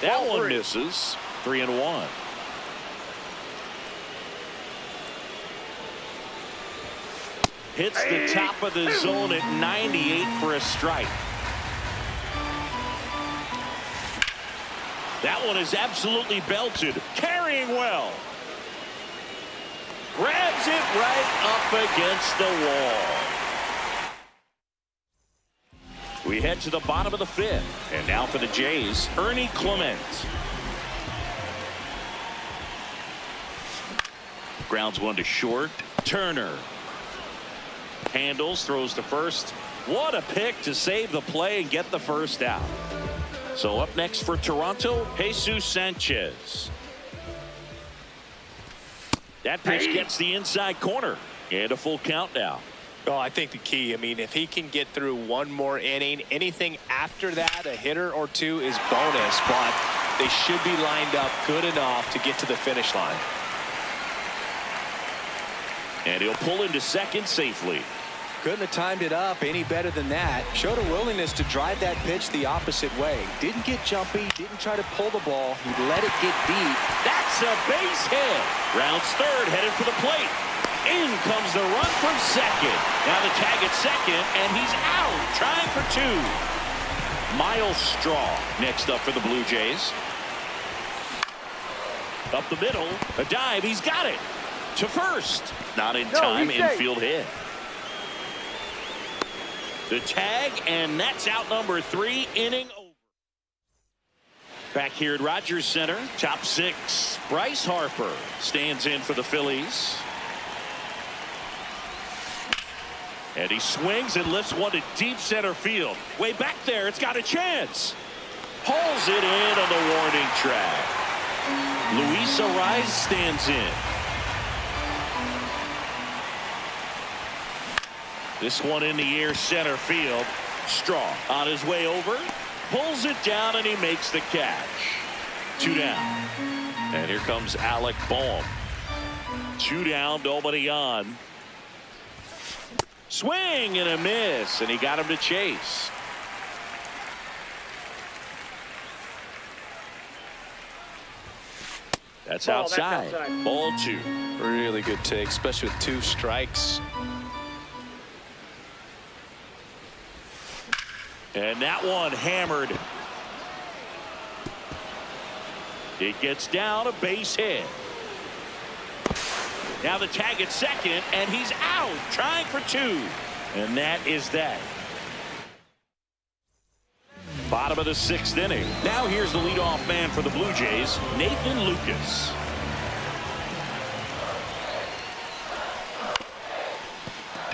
That one misses. 3-1. Hits the top of the zone at 98 for a strike. That one is absolutely belted. Carrying well. Grabs it right up against the wall. We head to the bottom of the 5th. And now for the Jays, Ernie Clement. Grounds one to short. Turner handles, throws to first. What a pick to save the play and get the first out. So up next for Toronto, Jesus Sanchez. That pitch gets the inside corner. And a full count now. Oh, I think the key, I mean, if he can get through one more inning, anything after that, a hitter or two is bonus, but they should be lined up good enough to get to the finish line. And he'll pull into second safely. Couldn't have timed it up any better than that. Showed a willingness to drive that pitch the opposite way. Didn't get jumpy, didn't try to pull the ball. He let it get deep. That's a base hit. Rounds third, headed for the plate. In comes the run from second. Now the tag at second, and he's out, trying for 2. Miles Straw next up for the Blue Jays. Up the middle, a dive, he's got it. To first. Not in time, infield hit. The tag, and that's out number 3, inning over. Back here at Rogers Center, top 6. Bryce Harper stands in for the Phillies. And he swings and lifts one to deep center field. Way back there, it's got a chance. Pulls it in on the warning track. Luis Ariz stands in. This one in the air center field. Straw on his way over. Pulls it down and he makes the catch. 2 down. And here comes Alec Bohm. 2 down, nobody on. Swing and a miss, and he got him to chase. That's outside. Ball 2. Really good take, especially with 2 strikes. And that one hammered. It gets down a base hit. Now the tag at second, and he's out, trying for two. And that is that. Bottom of the sixth inning. Now here's the leadoff man for the Blue Jays, Nathan Lucas.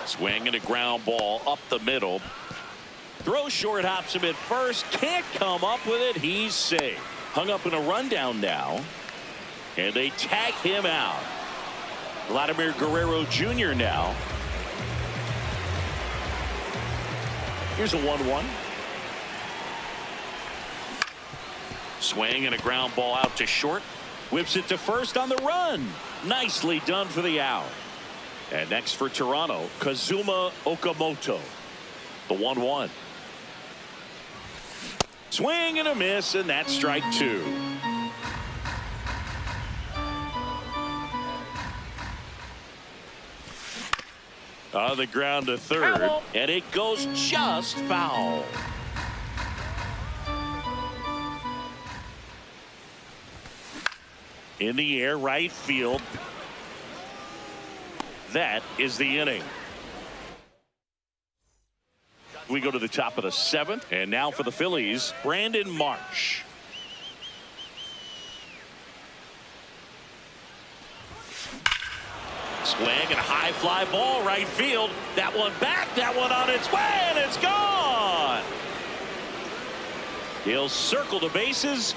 Swing and a ground ball up the middle. Throw short, hops him at first. Can't come up with it. He's safe. Hung up in a rundown now. And they tag him out. Vladimir Guerrero Jr. now. Here's a 1-1. Swing and a ground ball out to short. Whips it to first on the run. Nicely done for the out. And next for Toronto, Kazuma Okamoto. The 1-1. Swing and a miss, and that's strike two. On the ground to third, and it goes just foul. In the air, right field. That is the inning. We go to the top of the seventh, and now for the Phillies, Brandon Marsh. Swing and a high fly ball right field. That one back, that one on its way, and it's gone. He'll circle the bases,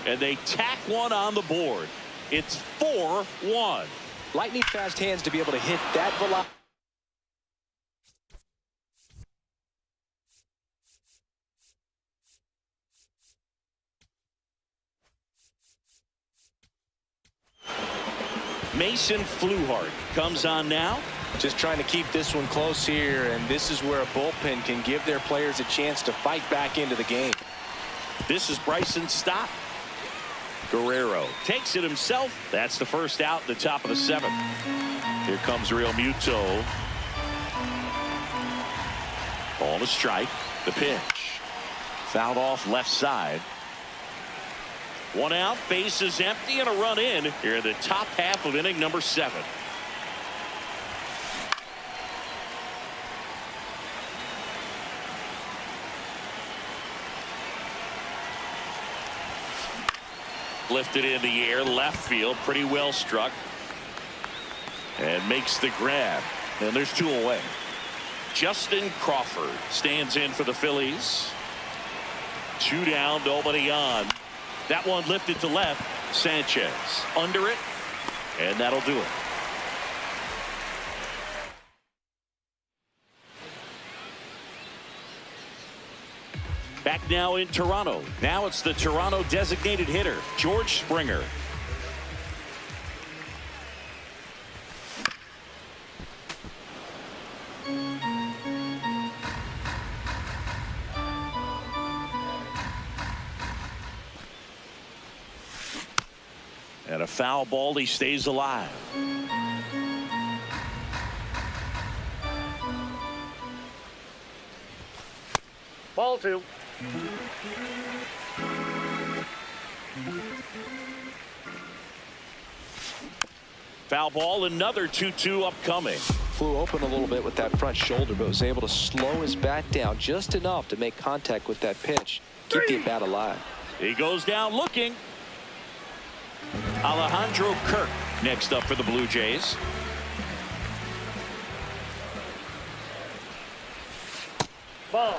and they tack one on the board. It's 4-1. Lightning fast hands to be able to hit that velocity. Mason Fluhart comes on now. Just trying to keep this one close here, and this is where a bullpen can give their players a chance to fight back into the game. This is Bryson Stott. Guerrero takes it himself. That's the first out in the top of the seventh. Here comes Real Muto. Ball to strike. The pitch. Fouled off left side. One out, base is empty, and a run in here in the top half of inning number 7. Lifted in the air, left field, pretty well struck. And makes the grab. And there's 2 away. Justin Crawford stands in for the Phillies. 2 down, nobody on. That one lifted to left. Sanchez under it, and that'll do it. Back now in Toronto. Now it's the Toronto designated hitter, George Springer. And a foul ball, he stays alive. Ball 2. Foul ball, another 2-2 upcoming. Flew open a little bit with that front shoulder, but was able to slow his bat down just enough to make contact with that pitch. Keep the bat alive. He goes down looking. Alejandro Kirk next up for the Blue Jays. Ball.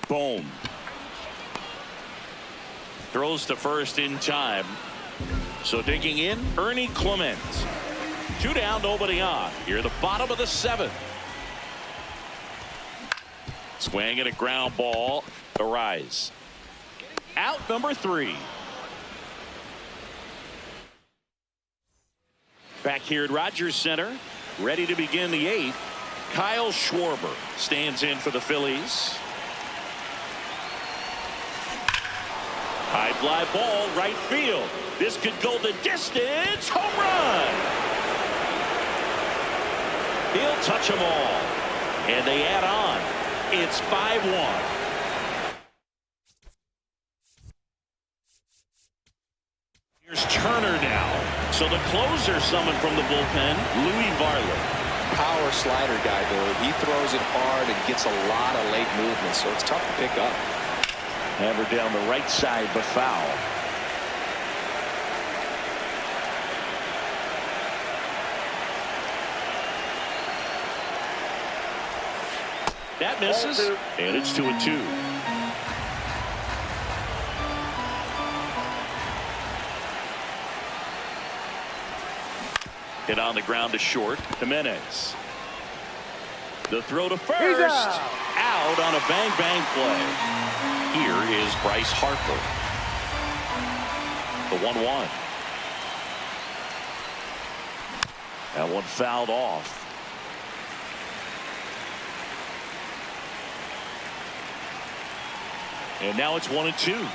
Boom. Throws to first in time. So digging in, Ernie Clement. 2 down, nobody on. Here at the bottom of the 7th. Swing and a ground ball. Arise. Out number 3. Back here at Rogers Center, ready to begin the 8th. Kyle Schwarber stands in for the Phillies. High fly ball, right field. This could go the distance. Home run. He'll touch them all. And they add on. It's 5-1. Here's Turner now. So the closer summoned from the bullpen, Louis Varland. Power slider guy, though. He throws it hard and gets a lot of late movement, so it's tough to pick up. Hammered down the right side, but foul. That misses, and it's 2-2. Hit on the ground to short. Jimenez. The throw to first. Out on a bang-bang play. Here is Bryce Harper. The 1-1. That one fouled off. And now it's 1-2.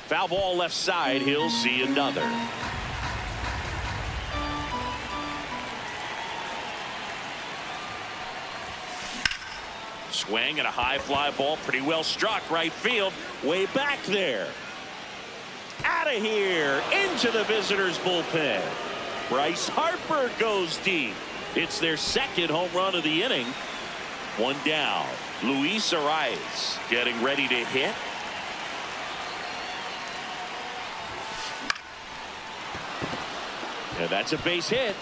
Foul ball left side. He'll see another. Swing and a high fly ball. Pretty well struck right field. Way back there. Out of here. Into the visitors' bullpen. Bryce Harper goes deep. It's their second home run of the inning. One down. Luis Arias getting ready to hit. And that's a base hit.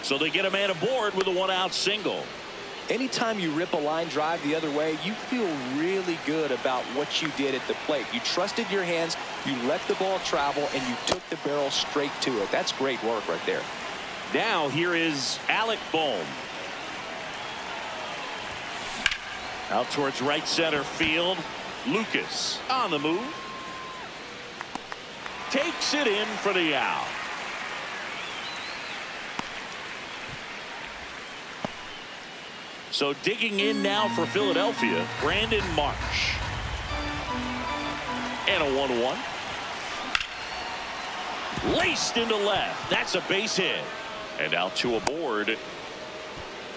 So they get a man aboard with a one-out single. Anytime you rip a line drive the other way, you feel really good about what you did at the plate. You trusted your hands, you let the ball travel, and you took the barrel straight to it. That's great work right there. Now here is Alec Bohm. Out towards right center field. Lucas on the move. Takes it in for the out. So digging in now for Philadelphia, Brandon Marsh. And a 1-1. Laced into left. That's a base hit. And now two aboard.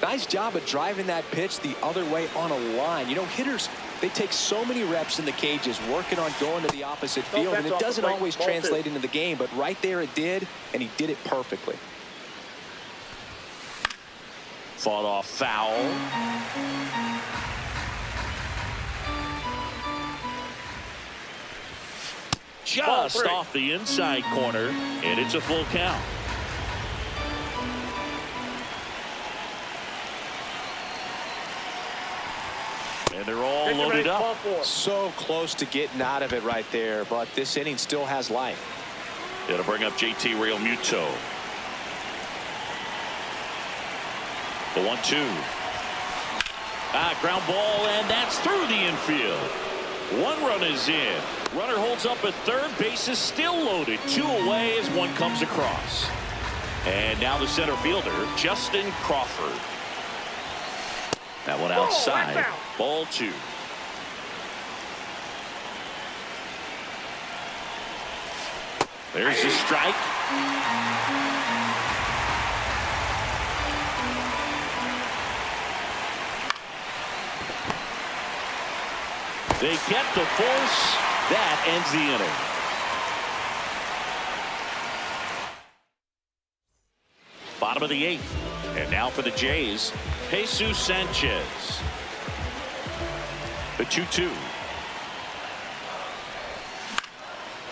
Nice job of driving that pitch the other way on a line. You know, hitters, they take so many reps in the cages working on going to the opposite field, and it doesn't always translate into the game, but right there it did, and he did it perfectly. Fought off foul. Just off the inside corner, and it's a full count. And they're all loaded up. So close to getting out of it right there, but this inning still has life. It'll bring up JT Realmuto. The 1-2. Ground ball, and that's through the infield. One run is in. Runner holds up at third. Base is still loaded. Two away as one comes across. And now the center fielder, Justin Crawford. That one outside. Ball two. There's the strike. They get the force. That ends the inning. Bottom of the eighth. And now for the Jays, Jesus Sanchez. The 2-2.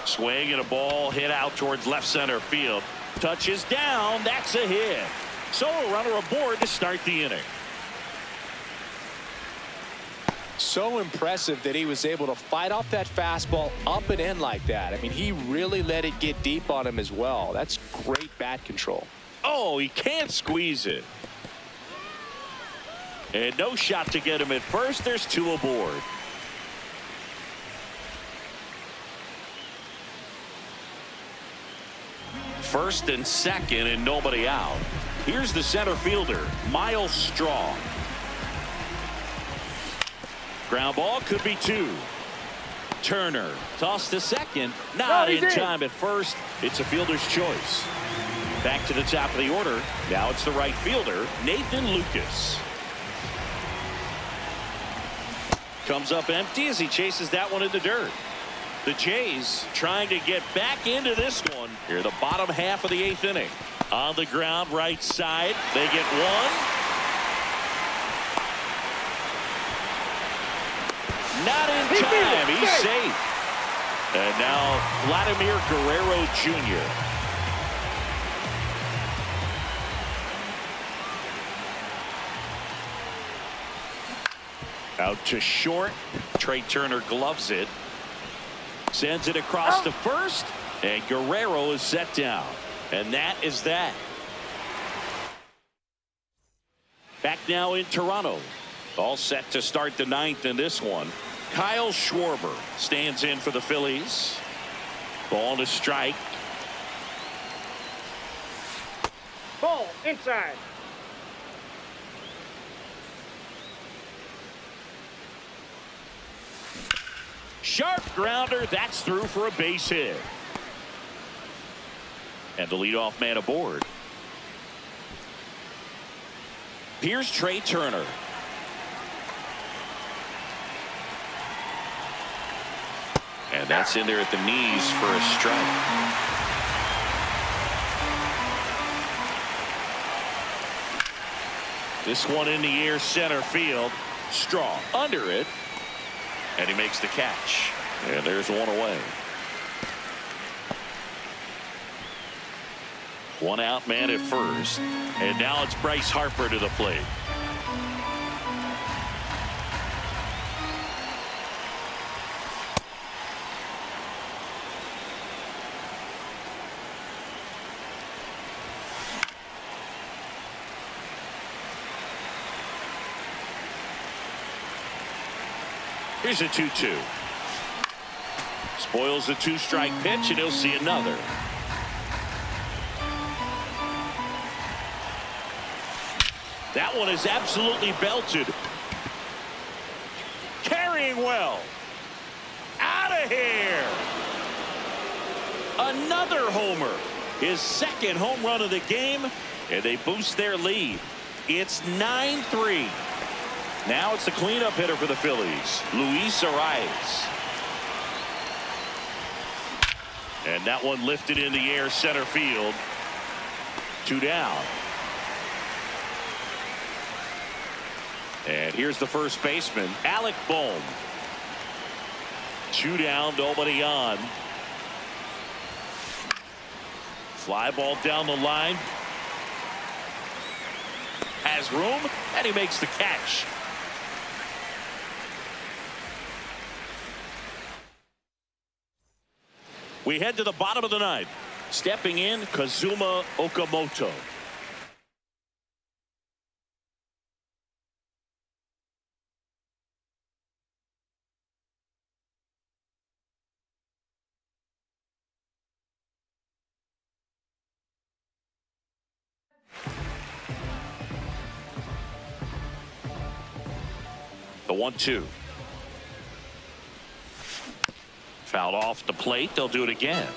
Swing and a ball hit out towards left center field. Touches down. That's a hit. So a runner aboard to start the inning. So impressive that he was able to fight off that fastball up and in like that. I mean, he really let it get deep on him as well. That's great bat control. Oh, he can't squeeze it. And no shot to get him at first. There's two aboard. First and second and nobody out. Here's the center fielder, Miles Straw. Ground ball could be 2. Turner tossed to second, not in time at first. It's a fielder's choice. Back to the top of the order. Now it's the right fielder, Nathan Lucas. Comes up empty as he chases that one in the dirt. The Jays trying to get back into this one here, the bottom half of the 8th inning. On the ground, right side. They get one. Not in time. He's safe. And now Vladimir Guerrero Jr. Out to short. Trey Turner gloves it. Sends it across to first. And Guerrero is set down. And that is that. Back now in Toronto. All set to start the 9th in this one. Kyle Schwarber stands in for the Phillies. Ball to strike. Ball inside. Sharp grounder. That's through for a base hit. And the leadoff man aboard. Here's Trey Turner. And that's in there at the knees for a strike. This one in the air, center field. Strong under it. And he makes the catch. And there's one away. One out man at first. And now it's Bryce Harper to the plate. Here's a 2-2. Spoils the 2-strike pitch, and he'll see another. That one is absolutely belted. Carrying well. Out of here. Another homer. His second home run of the game, and they boost their lead. It's 9-3. Now it's the cleanup hitter for the Phillies, Luis Arias. And that one lifted in the air, center field. 2 down. And here's the first baseman, Alec Bohm. 2 down, nobody on. Fly ball down the line. Has room, and he makes the catch. We head to the bottom of the 9th. Stepping in, Kazuma Okamoto. The 1-2. Fouled off the plate. They'll do it again.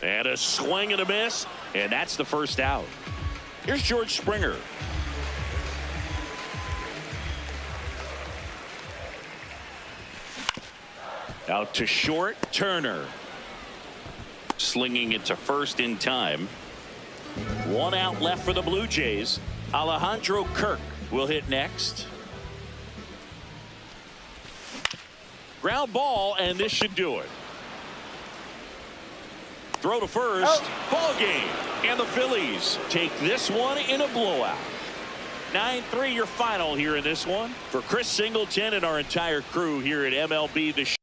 And a swing and a miss. And that's the first out. Here's George Springer. Out to short. Turner. Slinging it to first in time. 1 out left for the Blue Jays. Alejandro Kirk will hit next. Ground ball, and this should do it. Throw to first. Ball game. And the Phillies take this one in a blowout. 9-3 your final here in this one. For Chris Singleton and our entire crew here at MLB The Show.